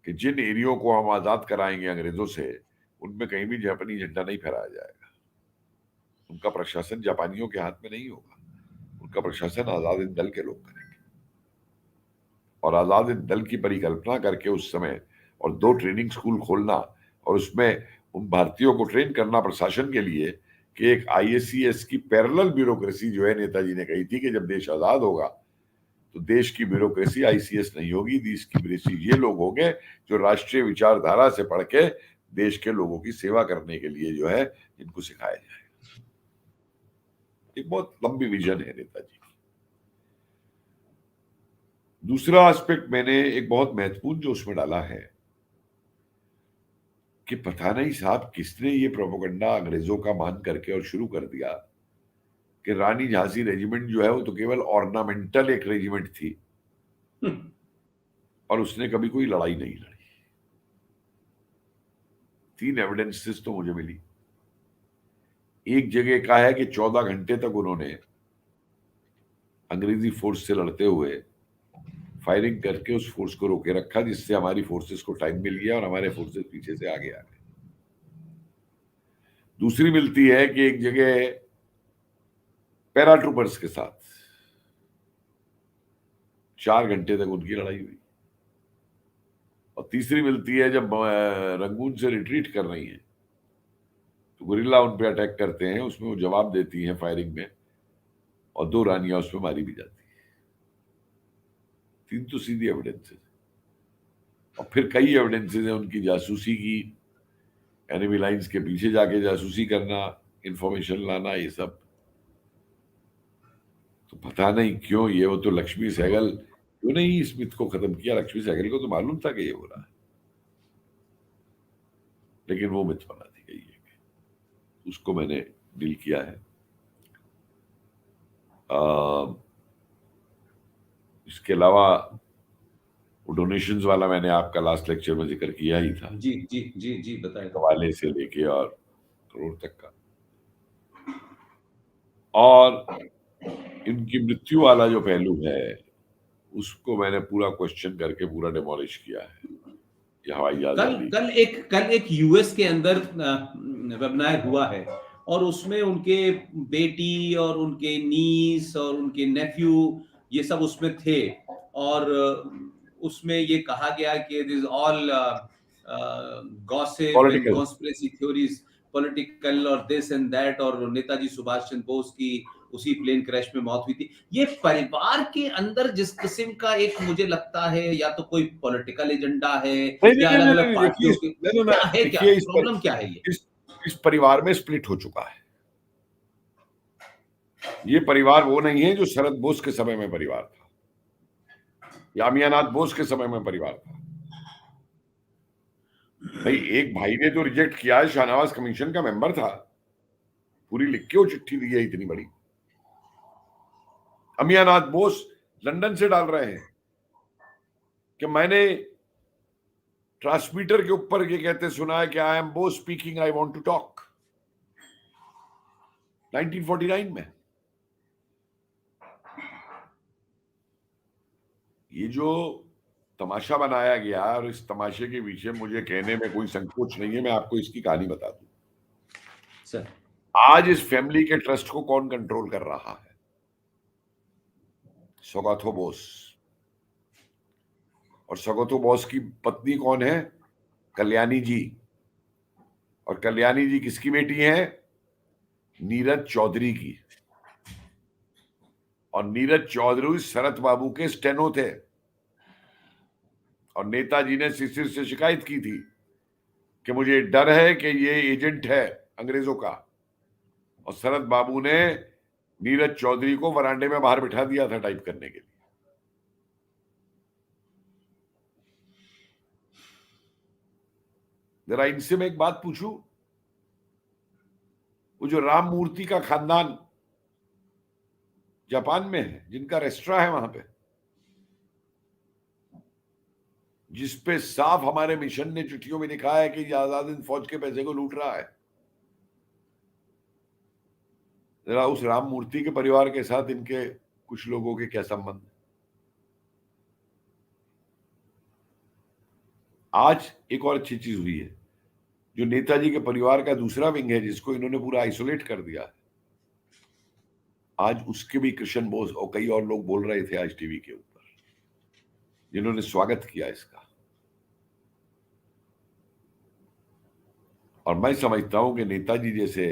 कि जिन एरियो को हम आजाद कराएंगे अंग्रेजों से, उनमें कहीं भी जापानी झंडा नहीं फहराया जाएगा, उनका प्रशासन जापानियों के हाथ में नहीं होगा, उनका प्रशासन आजाद हिंद दल के लोग करेंगे। और आजाद हिंद दल की परिकल्पना करके उस समय, और 2 ट्रेनिंग स्कूल खोलना, और उसमें उन भारतीयों को ट्रेन करना प्रशासन के लिए कि एक IACS की पैरेलल ब्यूरोक्रेसी जो है, नेताजी ने कही थी कि जब देश आजाद होगा तो देश की ब्यूरोक्रेसी ICS नहीं होगी, देश की ब्यूरोक्रेसी ये लोग होंगे जो राष्ट्रीय विचारधारा से पढ़ के देश के लोगों की सेवा करने के लिए जो है इनको सिखाया जाएगा। एक बहुत लंबी विजन है नेताजी की। दूसरा एस्पेक्ट मैंने एक बहुत महत्वपूर्ण जो उसमें डाला है कि पता नहीं साहब किसने ये प्रोपेगेंडा अंग्रेजों का मान करके और शुरू कर दिया कि रानी झांसी रेजिमेंट जो है वो तो केवल ऑर्नामेंटल एक रेजिमेंट थी और उसने कभी कोई लड़ाई नहीं लड़ी। 3 एविडेंसेस तो मुझे मिली। एक जगह का है कि 14 घंटे तक उन्होंने अंग्रेजी फोर्स से लड़ते हुए फायरिंग करके उस फोर्स को रोके रखा, जिससे हमारी फोर्सेस को टाइम मिल गया और हमारे फोर्सेस पीछे से आगे आ गए। दूसरी मिलती है कि एक जगह पैराट्रूपर्स के साथ 4 घंटे तक उनकी लड़ाई हुई। और तीसरी मिलती है जब रंगून से रिट्रीट कर रही हैं तो गुरिल्ला उन पे अटैक करते हैं, उसमें वो जवाब देती हैं फायरिंग में, और 2 रानियां उसमें मारी भी जाती है। 3 तो सीधी एविडेंसेस। और फिर कई एविडेंसेस हैं उनकी जासूसी की, एनिमी लाइंस के पीछे जाके जासूसी करना, इंफॉर्मेशन लाना, ये सब। तो पता नहीं क्यों ये वो तो लक्ष्मी सहगल क्यों नहीं इस मिथ को खत्म किया। लक्ष्मी सहगल को तो मालूम था कि ये हो रहा है, लेकिन वो मिथ बना दी गई है। उसको मैंने डील किया है। इसके अलावा वो डोनेशंस वाला मैंने आपका लास्ट लेक्चर में जिक्र किया ही था। जी जी जी जी, बताएं। हवाले से लेके और करोड़ तक का। और इनकी मृत्यु वाला जो पहलू है उसको मैंने पूरा क्वेश्चन करके पूरा डिमोलिश किया है। ये हवाई जहाज कल एक यूएस के अंदर वेबिनार हुआ है और उसमें उनके बेटी और उनके नीस और उनके नेफ्यू ये सब उसमें थे, और उसमें ये कहा गया कि this all gossip and conspiracy theories, political और दिस एंड दैट, और नेताजी सुभाष चंद्र बोस की उसी प्लेन क्रैश में मौत हुई थी। ये परिवार के अंदर जिस किस्म का एक मुझे लगता है, या तो कोई पॉलिटिकल एजेंडा है नहीं या नहीं अलग नहीं अलग नहीं, पार्टियों देखिए के, नहीं क्या है, क्या देखिए इस प्रॉब्लम क्या है? ये इस परिवार में स्प्लिट हो चुका है। ये परिवार वो नहीं है जो शरद बोस के समय में परिवार था या अमियानाथ बोस के समय में परिवार था। भाई एक भाई ने जो रिजेक्ट किया है, शाहनवाज कमीशन का मेंबर था, पूरी लिख के वो चिट्ठी दी है इतनी बड़ी। अमियानाथ बोस लंदन से डाल रहे हैं कि मैंने ट्रांसमीटर के ऊपर ये कहते सुना है कि I am Bose speaking, I want to talk, 1949 में। ये जो तमाशा बनाया गया, और इस तमाशे के पीछे मुझे कहने में कोई संकोच नहीं है, मैं आपको इसकी कहानी बता दूं सर। आज इस फैमिली के ट्रस्ट को कौन कंट्रोल कर रहा है? सौगातो बोस। और सौगातो बोस की पत्नी कौन है? कल्याणी जी। और कल्याणी जी किसकी बेटी है? नीरज चौधरी की। और नीरज चौधरी शरद बाबू के स्टेनो थे, और नेताजी ने शिशिर से शिकायत की थी कि मुझे डर है कि ये एजेंट है अंग्रेजों का, और शरद बाबू ने नीरज चौधरी को वरांडे में बाहर बिठा दिया था टाइप करने के लिए। जरा इनसे मैं एक बात पूछूं, वो जो राम मूर्ति का खानदान जापान में है, जिनका रेस्टोरेंट है वहां पे, जिसपे साफ हमारे मिशन ने चिट्ठियों में लिखा है कि ये आजाद हिंद फौज के पैसे को लूट रहा है, जरा उस राम मूर्ति के परिवार के साथ इनके कुछ लोगों के क्या संबंध है? आज एक और अच्छी चीज हुई है, जो नेताजी के परिवार का दूसरा विंग है, जिसको इन्होंने पूरा आइसोलेट कर दिया है, आज उसके भी कृष्ण बोस और कई और लोग बोल रहे थे आज टीवी के ऊपर, जिन्होंने स्वागत किया इसका। और मैं समझता हूं कि नेताजी जैसे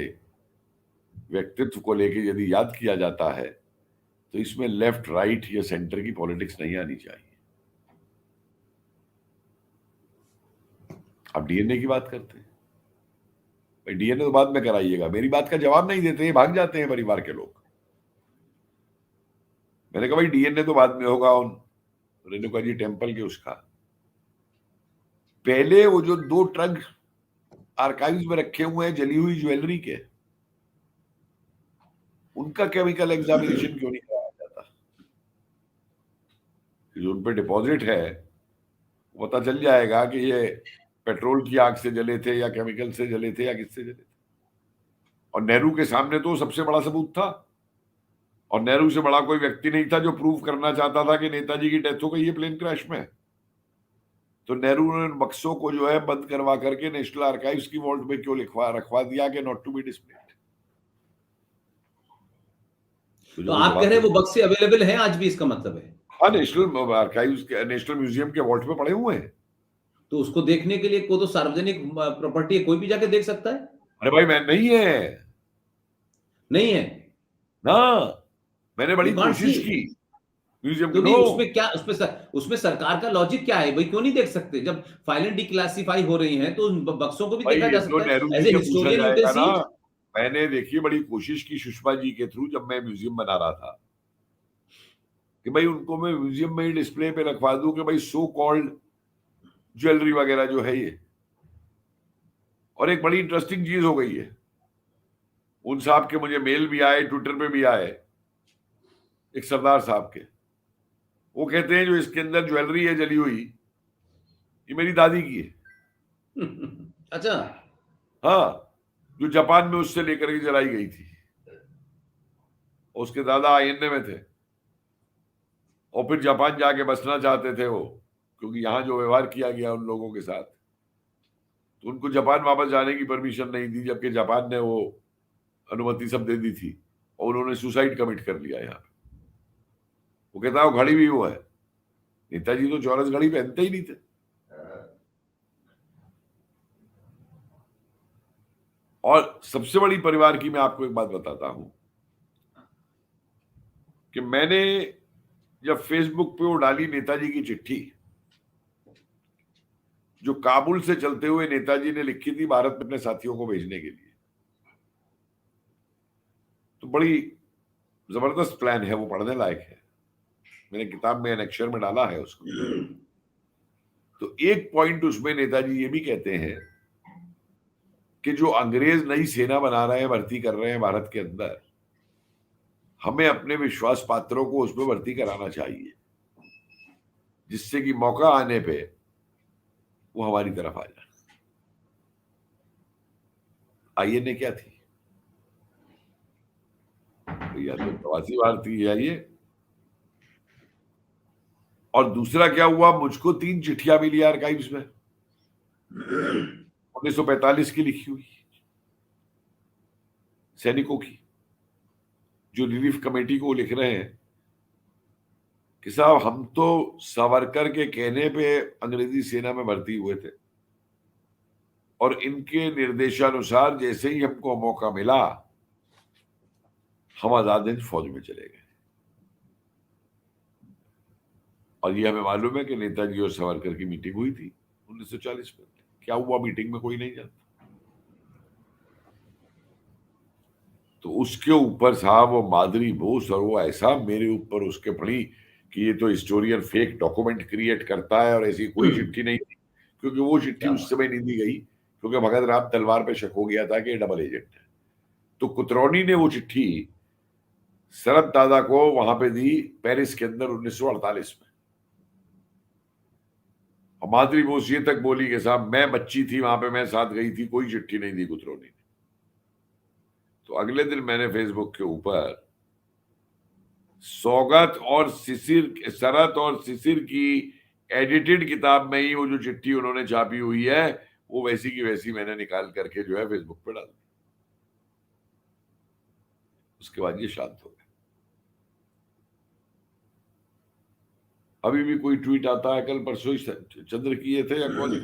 व्यक्तित्व को लेकर यदि याद किया जाता है, तो इसमें लेफ्ट राइट या सेंटर की पॉलिटिक्स नहीं आनी चाहिए। आप डीएनए की बात करते हैं, भाई डीएनए तो बाद में कराइएगा, मेरी बात का जवाब नहीं देते, भाग जाते हैं परिवार के लोग। मैंने कहा भाई डीएनए तो बाद में होगा उन रेणुका जी टेम्पल के उसका। पहले वो जो 2 ट्रक आर्काइव्स में रखे हुए हैं जली हुई ज्वेलरी के, उनका केमिकल एग्जामिनेशन क्यों नहीं कराया जाता? जो उन पे डिपॉजिट है, पता चल जाएगा कि ये पेट्रोल की आग से जले थे या केमिकल से जले थे या किससे जले थे। और नेहरू के सामने तो सबसे बड़ा सबूत था, और नेहरू से बड़ा कोई व्यक्ति नहीं था जो प्रूव करना चाहता था कि नेताजी की डेथ हो गई है प्लेन क्रैश में। तो नेहरू ने बक्सों को जो है बंद करवा करके नेशनल आर्काइव्स की वॉल्ट में क्यों रखवा दिया कि नॉट टू बी डिस्प्लेड। तो आप कह रहे हैं वो बक्से अवेलेबल हैं आज भी, इसका मतलब है? हाँ, नेशनल आर्काइव्स के, नेशनल म्यूजियम के वॉल्ट में पड़े हुए हैं। तो उसको देखने के लिए को तो सार्वजनिक प्रॉपर्टी है, कोई भी जाके देख सकता है। अरे भाई मैं नहीं है ना, मैंने बड़ी कोशिश की म्यूजियम तो की। नहीं, उसमें क्या, उसमें सरकार का लॉजिक क्या है भाई? क्यों नहीं देख सकते? जब फाइलें डिक्लासिफाई हो रही हैं तो उन बक्सों को भी देखा जा सकता है। As a historian you can see. मैंने देखिए बड़ी कोशिश की सुषमा जी के थ्रू, जब मैं म्यूजियम बना रहा था, कि भाई उनको मैं म्यूजियम में ही डिस्प्ले पे रखवा दूं कि भाई सो कॉल्ड ज्वेलरी वगैरह जो है ये। और एक बड़ी इंटरेस्टिंग चीज हो गई है, उन साहब के मुझे मेल भी आए, ट्विटर पे भी आए, एक सरदार साहब के। वो कहते हैं जो इसके अंदर ज्वेलरी है जली हुई, ये मेरी दादी की है। अच्छा। हाँ, जो जापान में उससे लेकर के जलाई गई थी। उसके दादा आईएनए में थे, और फिर जापान जाके बसना चाहते थे वो, क्योंकि यहां जो व्यवहार किया गया उन लोगों के साथ, तो उनको जापान वापस जाने की परमिशन नहीं दी, जबकि जापान ने वो अनुमति सब दे दी थी, और उन्होंने सुसाइड कमिट कर लिया यहाँ। वो कहता है वो घड़ी भी वो है। नेताजी तो चौरस घड़ी पहनते ही नहीं थे। और सबसे बड़ी परिवार की मैं आपको एक बात बताता हूं कि मैंने जब फेसबुक पे वो डाली नेताजी की चिट्ठी, जो काबुल से चलते हुए नेताजी ने लिखी थी भारत में अपने साथियों को भेजने के लिए, तो बड़ी जबरदस्त प्लान है, वो पढ़ने लायक है। मैंने किताब में अनेक्शर में डाला है उसको। तो एक पॉइंट उसमें नेताजी ये भी कहते हैं कि जो अंग्रेज नई सेना बना रहे हैं, भर्ती कर रहे हैं भारत के अंदर, हमें अपने विश्वास पात्रों को उसमें भर्ती कराना चाहिए, जिससे कि मौका आने पे वो हमारी तरफ आ जाए। आईएनए क्या थी भैया? तो प्रवासी भारतीय आइए। और दूसरा क्या हुआ, मुझको 3 चिट्ठियां मिली आर्काइव्स में 1945 की लिखी हुई सैनिकों की, जो रिलीफ कमेटी को लिख रहे हैं कि साहब हम तो सावरकर के कहने पे अंग्रेजी सेना में भर्ती हुए थे और इनके निर्देशानुसार जैसे ही हमको मौका मिला हम आजाद हिंद फौज में चले गए। और ये हमें मालूम है कि नेताजी और सावरकर की मीटिंग हुई थी 1940 में। क्या हुआ मीटिंग में कोई नहीं जानता। तो उसके ऊपर साहब वो माधुरी बोस और वो ऐसा मेरे ऊपर उसके पड़ी कि ये तो हिस्टोरियन फेक डॉक्यूमेंट क्रिएट करता है, और ऐसी कोई चिट्ठी नहीं थी, क्योंकि वो चिट्ठी उस समय नहीं दी गई क्योंकि भगत राम तलवार पे शक हो गया था कि ये डबल एजेंट है। तो कुतरौनी ने वो चिट्ठी शरद दादा को वहां पे दी पेरिस के अंदर 1948 में। और माधुरी बोस ये तक बोली कि साहब मैं बच्ची थी वहां पे, मैं साथ गई थी, कोई चिट्ठी नहीं दी कुतरौनी ने। तो अगले दिन मैंने फेसबुक के ऊपर सौगत और शिशिर, शरद और शिशिर की एडिटेड किताब में ही वो जो चिट्ठी उन्होंने छापी हुई है वो वैसी की वैसी मैंने निकाल करके जो है फेसबुक पे डाल दी। उसके बाद ये शांत हो गया। अभी भी कोई ट्वीट आता है, कल परसों चंद्र किए थे या कौन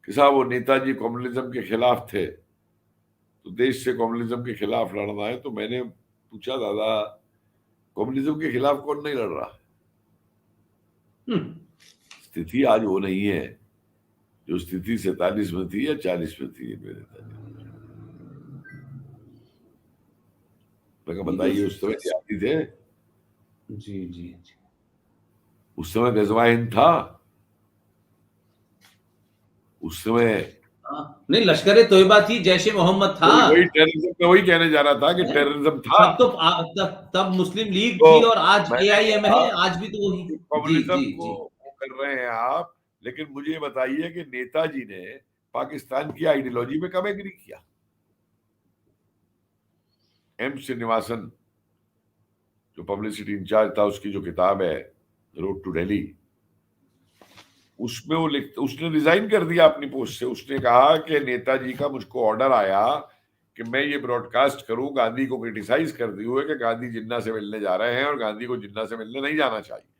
कि साहब वो नेताजी कम्युनिज्म के खिलाफ थे, तो देश से कम्युनिज्म के खिलाफ लड़ना है। तो मैंने पूछा, दादा कम्युनिज्म के खिलाफ कौन नहीं लड़ रहा? स्थिति आज वो नहीं है जो स्थिति 47 में थी या 40 में थी। मेरे मैं बताइए उस समय आती थे? जी जी जी, उस समय गजवा हिंद था, उस समय नहीं लश्कर तोयबा थी, जैश ए मोहम्मद था। वही टेररिज्म में वही कहने जा रहा था कि टेररिज्म था। तब मुस्लिम लीग थी और आज एआईएम है, आज भी तो वही। कम्युनिज्म को वो कर रहे हैं आप, लेकिन मुझे ये बताइए कि नेताजी ने पाकिस्तान की आइडियोलॉजी में कब एग्री किया? एम श्रीनिवासन जो पब्लिसिटी इंचार्ज था, उसकी जो किताब है रोड टू दिल्ली, उसमें वो उसने रिजाइन कर दिया अपनी पोस्ट से। उसने कहा कि नेताजी का मुझको ऑर्डर आया कि मैं ये ब्रॉडकास्ट करूं गांधी को क्रिटिसाइज करते हुए कि गांधी जिन्ना से मिलने जा रहे हैं और गांधी को जिन्ना से मिलने नहीं जाना चाहिए।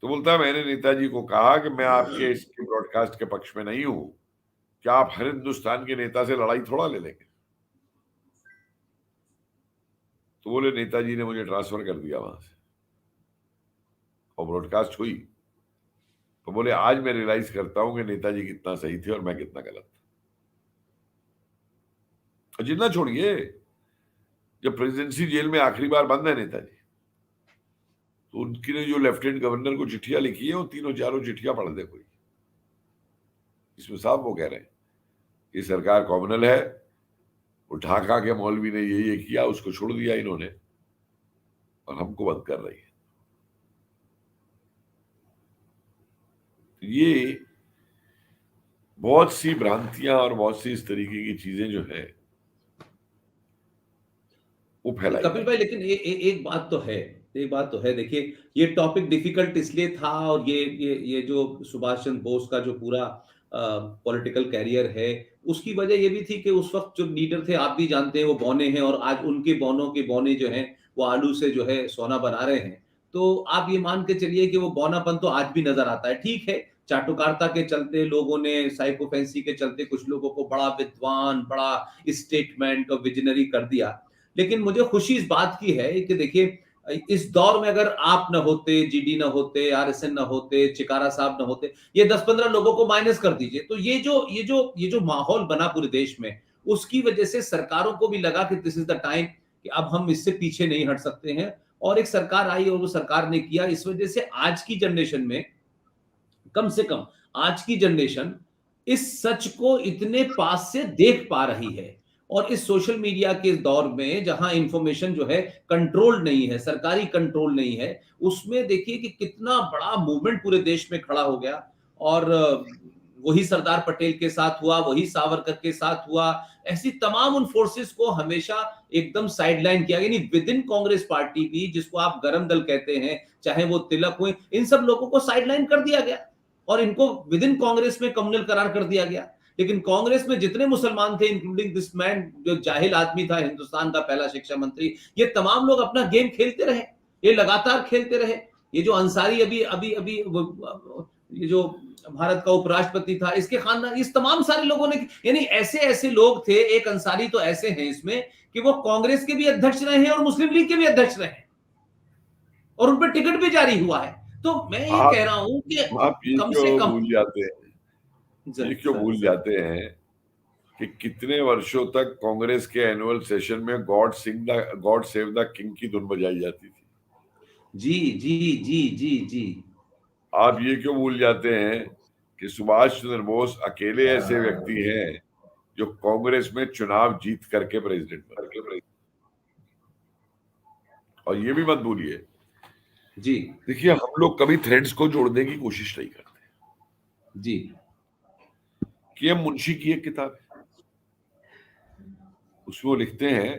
तो बोलता है मैंने नेताजी को कहा कि मैं आपके इसके ब्रॉडकास्ट के पक्ष में नहीं हूं, क्या आप हर हिंदुस्तान के नेता से लड़ाई थोड़ा ले लेंगे? तो बोले नेताजी ने मुझे ट्रांसफर कर दिया वहां से और ब्रॉडकास्ट हुई। तो बोले आज मैं रियलाइज करता हूं कि नेताजी कितना सही थे और मैं कितना गलत था। जितना छोड़िए, जब प्रेसिडेंसी जेल में आखिरी बार बंद है नेताजी, तो उनकी ने जो लेफ्टिनेंट गवर्नर को चिट्ठियां लिखी है वो तीनों चारों चिट्ठियां पढ़ दे कोई। इसमें साहब वो कह रहे हैं कि सरकार कॉम्युनल है, वो ढाका के मौलवी ने ये किया, उसको छोड़ दिया इन्होंने और हमको बंद कर रही है। ये बहुत सी भ्रांतियां और बहुत सी इस तरीके की चीजें जो है वो फैलाई। कपिल भाई लेकिन एक बात तो है, देखिए ये टॉपिक डिफिकल्ट इसलिए था, और ये जो सुभाष चंद्र बोस का जो पूरा पॉलिटिकल कैरियर है उसकी वजह ये भी थी कि उस वक्त जो लीडर थे आप भी जानते हैं वो बौने हैं, और आज उनके बौनों के बौने जो हैं वो आलू से जो है सोना बना रहे हैं। तो आप ये मान के चलिए कि वो बौनापन तो आज भी नजर आता है। ठीक है, चाटुकारिता के चलते लोगों ने, साइकोफेंसी के चलते कुछ लोगों को बड़ा विद्वान, बड़ा स्टेटमेंट और विजनरी कर दिया। लेकिन मुझे खुशी इस बात की है कि देखिए, इस दौर में अगर आप न होते, जीडी न होते, आरएसएन न होते, चिकारा साहब न होते, ये 10-15 लोगों को माइनस कर दीजिए, तो ये जो माहौल बना पूरे देश में, उसकी वजह से सरकारों को भी लगा कि दिस इज द टाइम कि अब हम इससे पीछे नहीं हट सकते हैं, और एक सरकार आई और वो सरकार ने किया। इस वजह से आज की जनरेशन में, कम से कम आज की जनरेशन इस सच को इतने पास से देख पा रही है। और इस सोशल मीडिया के दौर में जहां इंफॉर्मेशन जो है कंट्रोल नहीं है, सरकारी कंट्रोल नहीं है, उसमें देखिए कि कितना बड़ा मूवमेंट पूरे देश में खड़ा हो गया। और वही सरदार पटेल के साथ हुआ, वही सावरकर के साथ हुआ, ऐसी तमाम उन फोर्सेस को हमेशा एकदम साइडलाइन किया गया। विद इन कांग्रेस पार्टी भी, जिसको आप गरम दल कहते हैं, चाहे वो तिलक हुए, इन सब लोगों को साइडलाइन कर दिया गया और इनको विद इन कांग्रेस में कम्युनल करार कर दिया गया। लेकिन कांग्रेस में जितने मुसलमान थे, इंक्लूडिंग दिस मैन जो जाहिल आदमी था, हिंदुस्तान का पहला शिक्षा मंत्री, ये तमाम लोग अपना गेम खेलते रहे, ये लगातार खेलते रहे। ये जो अंसारी अभी अभी अभी ये जो भारत का उपराष्ट्रपति था, इसके खानदान, इस तमाम सारे लोगों ने, यानी ऐसे ऐसे लोग थे। एक अंसारी तो ऐसे हैं इसमें कि वो कांग्रेस के भी अध्यक्ष रहे हैं और मुस्लिम लीग के भी अध्यक्ष रहे हैं, और उन पर टिकट भी जारी हुआ है। तो मैं ये कह रहा हूं कि आप ये कम क्यों से कम भूल जाते हैं, ये क्यों भूल जाते हैं कि कितने वर्षों तक कांग्रेस के एनुअल सेशन में गॉड सेव द किंग की धुन बजाई जाती थी। जी जी जी जी जी। आप ये क्यों भूल जाते हैं कि सुभाष चंद्र बोस अकेले ऐसे व्यक्ति हैं जो कांग्रेस में चुनाव जीत करके प्रेसिडेंट बने। और ये भी मत भूलिए जी। देखिए, हम लोग कभी थ्रेड्स को जोड़ने की कोशिश नहीं करते जी। कि हम मुंशी की एक किताब है, उसमें वो लिखते हैं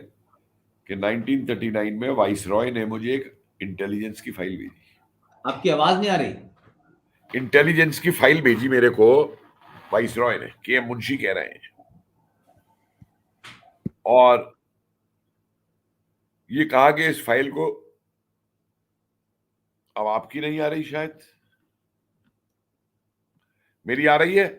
कि 1939 में वाइसरॉय ने मुझे एक इंटेलिजेंस की फाइल भेजी। आपकी आवाज नहीं आ रही। इंटेलिजेंस की फाइल भेजी मेरे को वाइसरॉय ने, के एम मुंशी कह रहे हैं, और ये कहा कि इस फाइल को, अब आपकी नहीं आ रही, शायद मेरी आ रही है?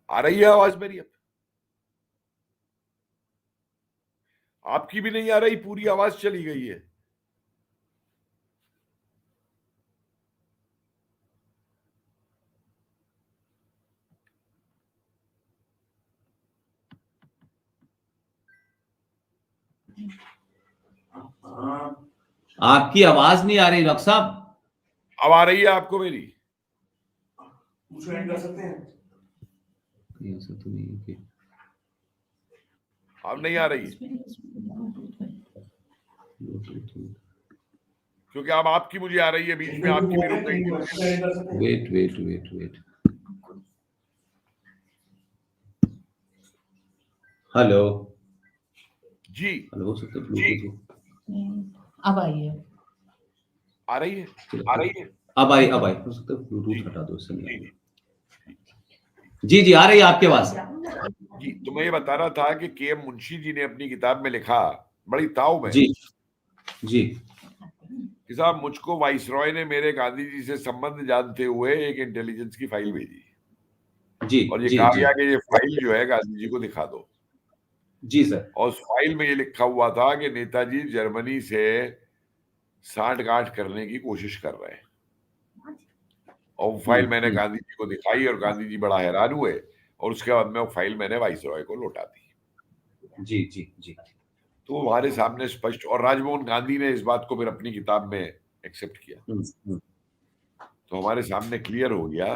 आ रही है आवाज मेरी? अब आपकी भी नहीं आ रही, पूरी आवाज चली गई है। आपकी आवाज नहीं आ रही डॉक्टर साहब। अब आ रही है आपको मेरी? कर सकते हैं। ऐसा तो नहीं है कि अब नहीं आ रही, क्योंकि अब आपकी मुझे आ रही है, बीच में आपकी भी रुक गई। Wait wait wait wait. Hello जी, हेलो, हो सकता है ब्लूटूथ। अब आई है। आ रही है, आ रही है। अब आई हो सकता है ब्लूटूथ हटा दो, इससे नहीं। जी जी, आ रही है आपके पास। जी, तो मैं ये बता रहा था कि के एम मुंशी जी ने अपनी किताब में लिखा, बड़ी ताव में, जी जी, कि साहब मुझको वाइसरॉय ने मेरे गांधी जी से संबंध जानते हुए एक इंटेलिजेंस की फाइल भेजी, जी और ये जी कहा जी गया कि ये फाइल जो है गांधी जी को दिखा दो। जी सर। और उस फाइल में ये लिखा हुआ था कि नेताजी जर्मनी से सांठगांठ करने की कोशिश कर रहे हैं। और वो फाइल मैंने गांधी जी को दिखाई और गांधी जी बड़ा हैरान हुए, और उसके बाद में वो फाइल मैंने वाइसरॉय को लौटा दी। जी जी जी। तो हमारे सामने स्पष्ट, और राजमोहन गांधी ने इस बात को फिर अपनी किताब में एक्सेप्ट किया। तो हमारे सामने क्लियर हो गया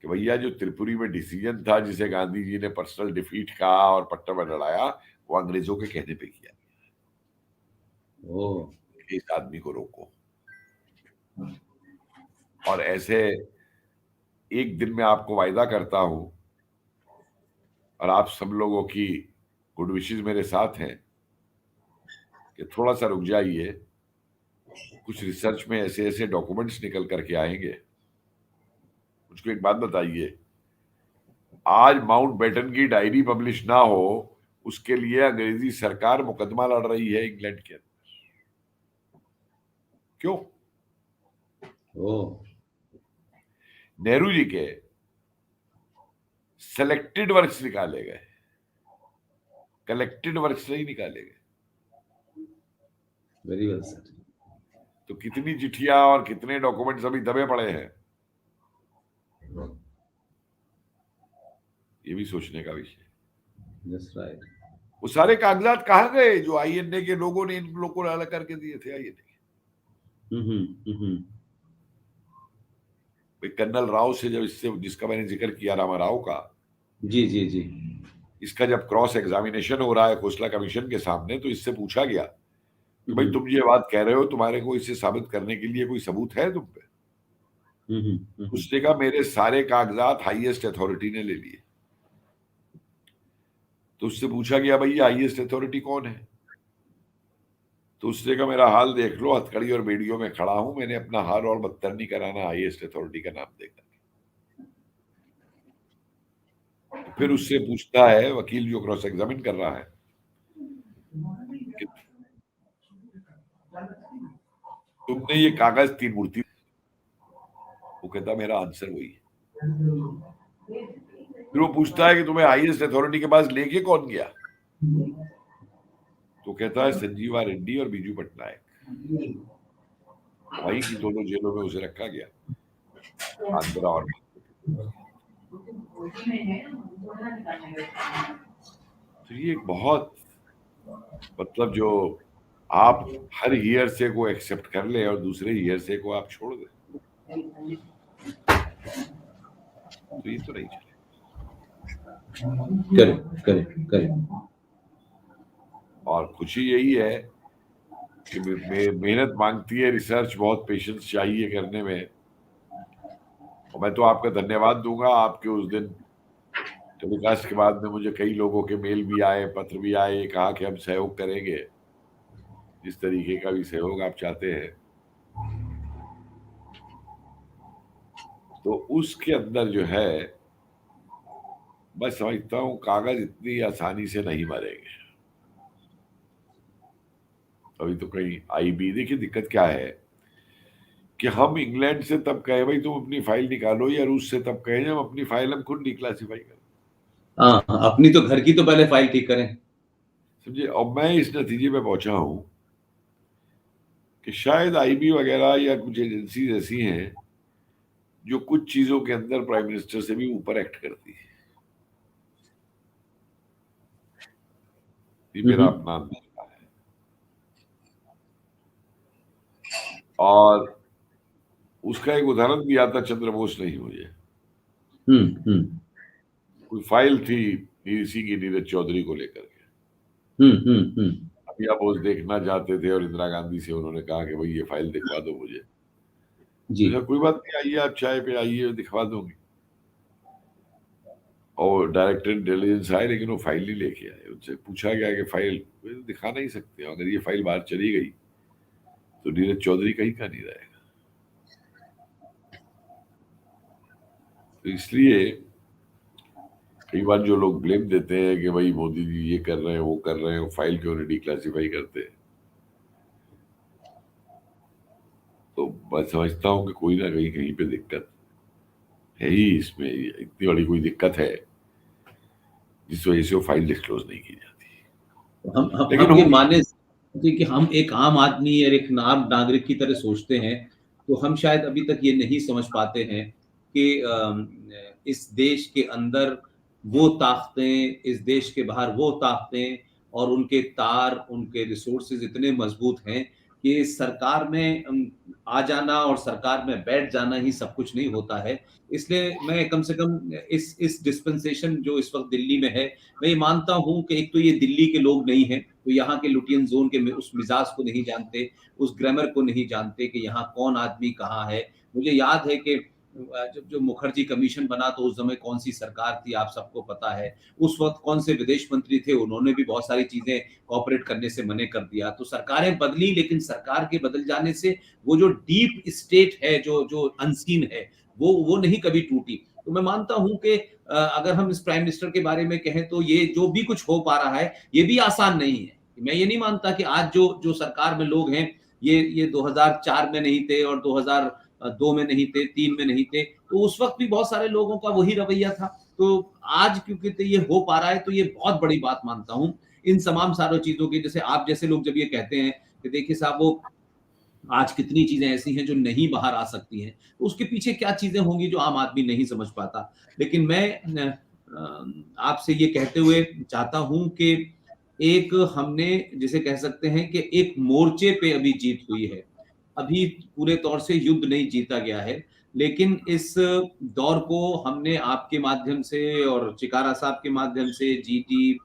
कि भैया जो त्रिपुरी में डिसीजन था, जिसे गांधी जी ने पर्सनल डिफीट कहा और पट्टा में लड़ाया, वो अंग्रेजों के कहने पे किया। इस आदमी को रोको। और ऐसे एक दिन में आपको वायदा करता हूं, और आप सब लोगों की गुड विशेस मेरे साथ हैं, कि थोड़ा सा रुक जाइए, कुछ रिसर्च में ऐसे ऐसे डॉक्यूमेंट्स निकल करके आएंगे। मुझको एक बात बताइए, आज माउंट बेटन की डायरी पब्लिश ना हो, उसके लिए अंग्रेजी सरकार मुकदमा लड़ रही है इंग्लैंड के अंदर। क्यों? नेहरू जी के सेलेक्टेड वर्क्स निकाले गए, कलेक्टेड वर्क्स नहीं निकाले गए। Very well sir. तो कितनी चिट्ठियां और कितने डॉक्यूमेंट्स अभी दबे पड़े हैं, ये भी सोचने का विषय। That's right. वो सारे कागजात कहाँ गए जो आईएनए के लोगों ने इन लोगों को अलग करके दिए थे आईएनए के? कर्नल राव से जब इससे, जिसका मैंने जिक्र किया रामा राव का, जी जी जी, इसका जब क्रॉस एग्जामिनेशन हो रहा है खोसला कमीशन के सामने, तो इससे पूछा गया कि भाई तुम ये बात कह रहे हो, तुम्हारे को इसे साबित करने के लिए कोई सबूत है तुम पे? उसने कहा मेरे सारे कागजात हाईएस्ट अथॉरिटी ने ले लिए। तो उससे पूछा गया भाई ये हाईएस्ट अथॉरिटी कौन है? तो उसने कहा मेरा हाल देख लो, हथकड़ी और बेड़ियों में खड़ा हूं, मैंने अपना हाल और बदतर नहीं कराना हाईएस्ट अथॉरिटी का नाम देकर। तो फिर उससे पूछता है वकील जो क्रॉस एग्जामिन कर रहा है कि तुमने ये कागज 3 मूर्ति, वो कहता मेरा आंसर वही है। फिर वो पूछता है कि तुम्हें हाईएस्ट अथॉरिटी के पास लेके कौन गया? तो कहता है संजीवा रेड्डी और बीजू पटनायक, वही की दोनों जेलों में उसे रखा गया, आंध्रा और। तो ये एक बहुत, मतलब जो आप हर हियरसे को एक्सेप्ट कर ले और दूसरे हियरसे को आप छोड़ दे, तो ये तो नहीं चले। करेक्ट। और खुशी यही है कि मेहनत मांगती है रिसर्च, बहुत पेशेंस चाहिए करने में। और मैं तो आपका धन्यवाद दूंगा, आपके उस दिन टेलीकास्ट के बाद में मुझे कई लोगों के मेल भी आए, पत्र भी आए, कहा कि हम सहयोग करेंगे, जिस तरीके का भी सहयोग आप चाहते हैं। तो उसके अंदर जो है, मैं समझता हूं कागज इतनी आसानी से नहीं मरेंगे। अभी तो कहीं आईबी, देखिए दिक्कत क्या है कि हम इंग्लैंड से तब कहे भाई तुम अपनी फाइल निकालो, या रूस से तब कहे जब अपनी फाइल हम खुद डिक्लासिफाई करें। अपनी तो घर की तो पहले फाइल ठीक करें, समझे। और मैं इस नतीजे पे पहुंचा हूं कि शायद आईबी वगैरह या कुछ एजेंसीज ऐसी हैं जो कुछ चीजों के अंदर प्राइम मिनिस्टर से भी ऊपर एक्ट करती है। ये मेरा अपना अंदाजा है। और उसका एक उदाहरण भी आता चंद्रबोस नहीं मुझे, कोई फाइल थी डीसी की नीरज चौधरी को लेकर के, अभी आप बोस देखना चाहते थे और इंदिरा गांधी से उन्होंने कहा कि भाई ये फाइल दिखवा दो मुझे जी। तो कोई बात नहीं, आइए आप चाय पे आइए, दिखवा दूंगी। और डायरेक्टर इंटेलिजेंस आए, लेकिन वो फाइल नहीं लेके आए। उनसे पूछा गया कि फाइल दिखा नहीं सकते, अगर ये फाइल बाहर चली गई तो नीरज चौधरी कहीं का नहीं रहेगा। तो इसलिए कई बार जो लोग ब्लेम देते हैं कि भाई मोदी जी ये कर रहे हैं, वो कर रहे हैं, वो फाइल क्यों नहीं डिक्लासिफाई करते, तो मैं समझता हूं कि कोई ना कहीं पे दिक्कत है ही। इसमें इतनी बड़ी कोई दिक्कत है जिस वजह से वो फाइल डिस्क्लोज नहीं की जाती। लेकिन हम ये माने कि हम एक आम आदमी और एक आम नागरिक की तरह सोचते हैं, तो हम शायद अभी तक ये नहीं समझ पाते हैं कि इस देश के अंदर वो ताकतें, इस देश के बाहर वो ताकतें, और उनके तार, उनके रिसोर्सेज इतने मजबूत हैं कि सरकार में आ जाना और सरकार में बैठ जाना ही सब कुछ नहीं होता है। इसलिए मैं कम से कम इस डिस्पेंसेशन जो इस वक्त दिल्ली में है, मैं ये मानता हूं कि एक तो ये दिल्ली के लोग नहीं हैं, तो यहाँ के लुटियन जोन के उस मिजाज को नहीं जानते, उस ग्रामर को नहीं जानते कि यहाँ कौन आदमी कहाँ है। मुझे याद है कि जब मुखर्जी कमीशन बना तो उस समय कौन सी सरकार थी, आप सबको पता है। उस वक्त कौन से विदेश मंत्री थे, उन्होंने भी बहुत सारी चीजें कॉपरेट करने से मने कर दिया। तो सरकारें बदली, लेकिन सरकार के बदल जाने से वो जो डीप स्टेट है, जो अनसीन है, वो नहीं कभी टूटी। तो मैं मानता हूं कि अगर हम इस प्राइम मिनिस्टर के बारे में कहें तो ये जो भी कुछ हो पा रहा है ये भी आसान नहीं है। मैं ये नहीं मानता कि आज जो सरकार में लोग हैं ये 2004 में नहीं थे और 2002 में नहीं थे, 3 में नहीं थे, तो उस वक्त भी बहुत सारे लोगों का वही रवैया था। तो आज क्योंकि तो ये हो पा रहा है तो ये बहुत बड़ी बात मानता हूं। इन तमाम सारी चीजों की, जैसे आप जैसे लोग जब ये कहते हैं कि देखिए साहब वो आज कितनी चीजें ऐसी हैं जो नहीं बाहर आ सकती हैं, तो उसके पीछे क्या चीजें होंगी जो आम आदमी नहीं समझ पाता। लेकिन मैं आपसे ये कहते हुए चाहता हूं कि एक हमने जिसे कह सकते हैं कि एक मोर्चे पे अभी जीत हुई है। अभी पूरे तौर से युद्ध नहीं जीता गया है, लेकिन इस दौर को हमने आपके माध्यम से और चिकारा साहब के माध्यम से, जीटी,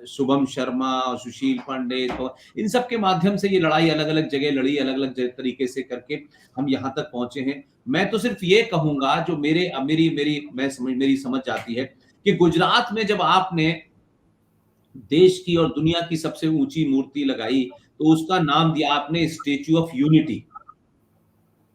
शुभम शर्मा, सुशील पांडे, तो इन सब के माध्यम से ये लड़ाई अलग अलग जगह लड़ी, अलग अलग तरीके से करके हम यहाँ तक पहुंचे हैं। मैं तो सिर्फ ये कहूंगा जो मेरी समझ आती है कि गुजरात में जब आपने देश की और दुनिया की सबसे ऊंची मूर्ति लगाई तो उसका नाम दिया आपने स्टैच्यू ऑफ यूनिटी,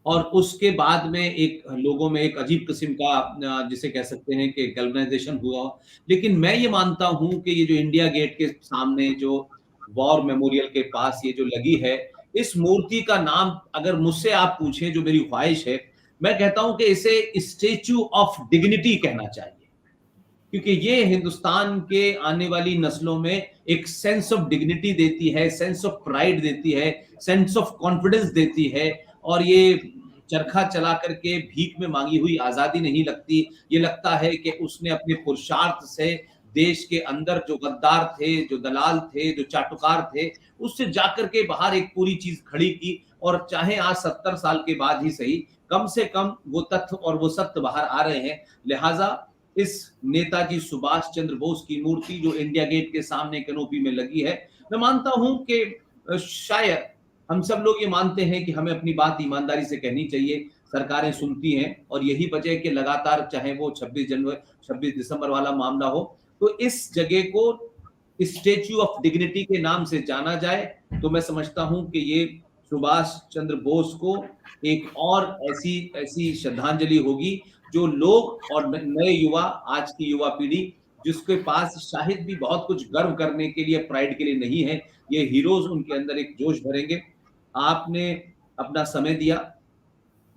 और उसके बाद में एक लोगों में एक अजीब किस्म का जिसे कह सकते हैं कि गैल्वनाइजेशन हुआ। लेकिन मैं ये मानता हूं कि ये जो इंडिया गेट के सामने जो वॉर मेमोरियल के पास ये जो लगी है, इस मूर्ति का नाम अगर मुझसे आप पूछें, जो मेरी ख्वाहिश है, मैं कहता हूं कि इसे स्टैच्यू ऑफ डिग्निटी कहना चाहिए, क्योंकि ये हिंदुस्तान के आने वाली नस्लों में एक सेंस ऑफ डिग्निटी देती है, सेंस ऑफ प्राइड देती है, सेंस ऑफ कॉन्फिडेंस देती है। और ये चरखा चला करके भीख में मांगी हुई आजादी नहीं लगती, ये लगता है कि उसने अपने पुरुषार्थ से देश के अंदर जो गद्दार थे, जो दलाल थे, जो चाटुकार थे, उससे जाकर के बाहर एक पूरी चीज खड़ी की। और चाहे आज 70 साल के बाद ही सही, कम से कम वो तथ्य और वो सत्य बाहर आ रहे हैं। लिहाजा इस नेताजी सुभाष चंद्र बोस की मूर्ति जो इंडिया गेट के सामने कैनोपी में लगी है, मैं मानता हूं कि शायद हम सब लोग ये मानते हैं कि हमें अपनी बात ईमानदारी से कहनी चाहिए, सरकारें सुनती हैं, और यही वजह कि लगातार चाहे वो 26 दिसंबर वाला मामला हो, तो इस जगह को स्टैच्यू ऑफ डिग्निटी के नाम से जाना जाए। तो मैं समझता हूं कि ये सुभाष चंद्र बोस को एक और ऐसी श्रद्धांजलि होगी जो लोग और नए युवा, आज की युवा पीढ़ी जिसके पास शायद भी बहुत कुछ गर्व करने के लिए, प्राइड के लिए नहीं है, ये हीरोज उनके अंदर एक जोश भरेंगे। आपने अपना समय दिया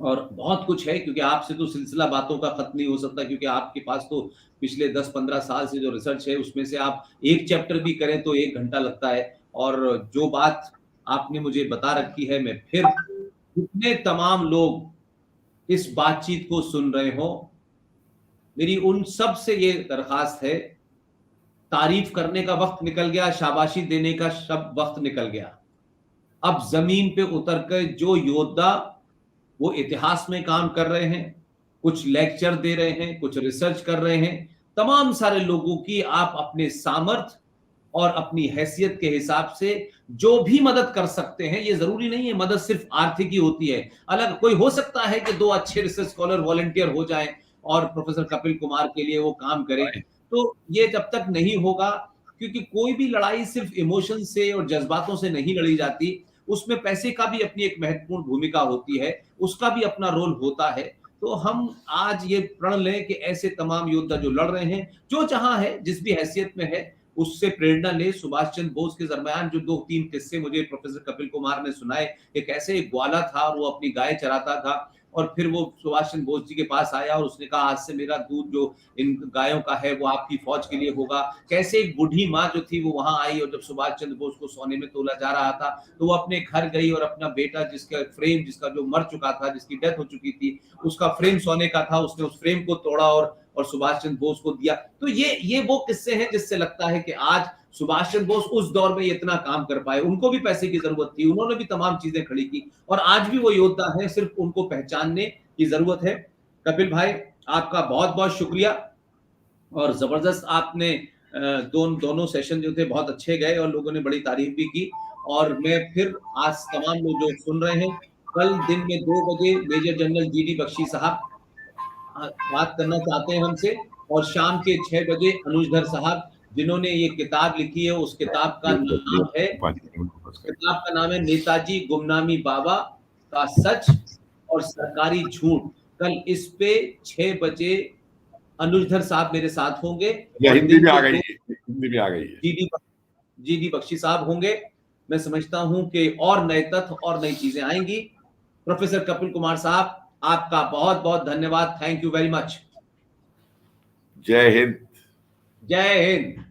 और बहुत कुछ है, क्योंकि आपसे तो सिलसिला बातों का खत्म नहीं हो सकता, क्योंकि आपके पास तो पिछले 10-15 साल से जो रिसर्च है उसमें से आप एक चैप्टर भी करें तो 1 घंटा लगता है। और जो बात आपने मुझे बता रखी है, मैं फिर जितने तमाम लोग इस बातचीत को सुन रहे हो, मेरी उन सब से ये दरखास्त है, तारीफ करने का वक्त निकल गया, शाबाशी देने का वक्त निकल गया। अब जमीन पे उतर कर जो योद्धा वो इतिहास में काम कर रहे हैं, कुछ लेक्चर दे रहे हैं, कुछ रिसर्च कर रहे हैं, तमाम सारे लोगों की आप अपने सामर्थ्य और अपनी हैसियत के हिसाब से जो भी मदद कर सकते हैं, ये जरूरी नहीं है मदद सिर्फ आर्थिक ही होती है, अलग कोई हो सकता है कि 2 अच्छे रिसर्च स्कॉलर वॉलंटियर हो जाएं और प्रोफेसर कपिल कुमार के लिए वो काम करें। तो ये जब तक नहीं होगा, क्योंकि कोई भी लड़ाई सिर्फ इमोशन से और जज्बातों से नहीं लड़ी जाती, उसमें पैसे का भी अपनी एक महत्वपूर्ण भूमिका होती है, उसका भी अपना रोल होता है। तो हम आज ये प्रण लें कि ऐसे तमाम योद्धा जो लड़ रहे हैं, जो जहां है, जिस भी हैसियत में है, उससे प्रेरणा ले। सुभाष चंद्र बोस के दरमियान जो 2-3 किस्से मुझे प्रोफेसर कपिल कुमार ने सुनाए, कि कैसे एक ग्वाला था और वो अपनी गाय चराता था, और फिर वो सुभाष चंद्र बोस जी के पास आया और उसने कहा आज से मेरा दूध जो इन गायों का है वो आपकी फौज के लिए होगा। कैसे एक बूढ़ी माँ जो थी वो वहां आई, और जब सुभाष चंद्र बोस को सोने में तोला जा रहा था तो वो अपने घर गई और अपना बेटा जिसका जो मर चुका था, जिसकी डेथ हो चुकी थी, उसका फ्रेम सोने का था, उसने उस फ्रेम को तोड़ा और सुभाष चंद्र बोस को दिया। तो ये वो किस्से हैं जिससे लगता है कि आज सुभाष चंद्र बोस उस दौर में इतना काम कर पाए, उनको भी पैसे की जरूरत थी, उन्होंने भी तमाम चीजें खड़ी की, और आज भी वो योद्धा हैं, सिर्फ उनको पहचानने की जरूरत है। कपिल भाई, आपका बहुत बहुत शुक्रिया, और जबरदस्त आपने दोनों सेशन जो थे बहुत अच्छे गए और लोगों ने बड़ी तारीफ भी की। और मैं फिर आज तमाम लोग जो सुन रहे हैं, कल दिन में 2 बजे मेजर जनरल जीडी बख्शी साहब बात करना चाहते हैं हमसे, और शाम के 6 बजे अनुजधर साहब, जिन्होंने ये किताब लिखी है, उस किताब का नाम है नेताजी गुमनामी बाबा का सच और सरकारी झूठ। कल इस पे 6 बजे अनुजधर साहब मेरे साथ होंगे। या और हिंदी दिन में के आ गई दो है, हिंदी में आ गई है। जीडी बख्शी साहब होंगे। मैं समझता हूं कि और नए तथ्य और नई चीजें आएंगी। प्रोफेसर कपिल कुमार साहब, आपका बहुत बहुत धन्यवाद। Thank you very much. जय हिंद। जय हिंद।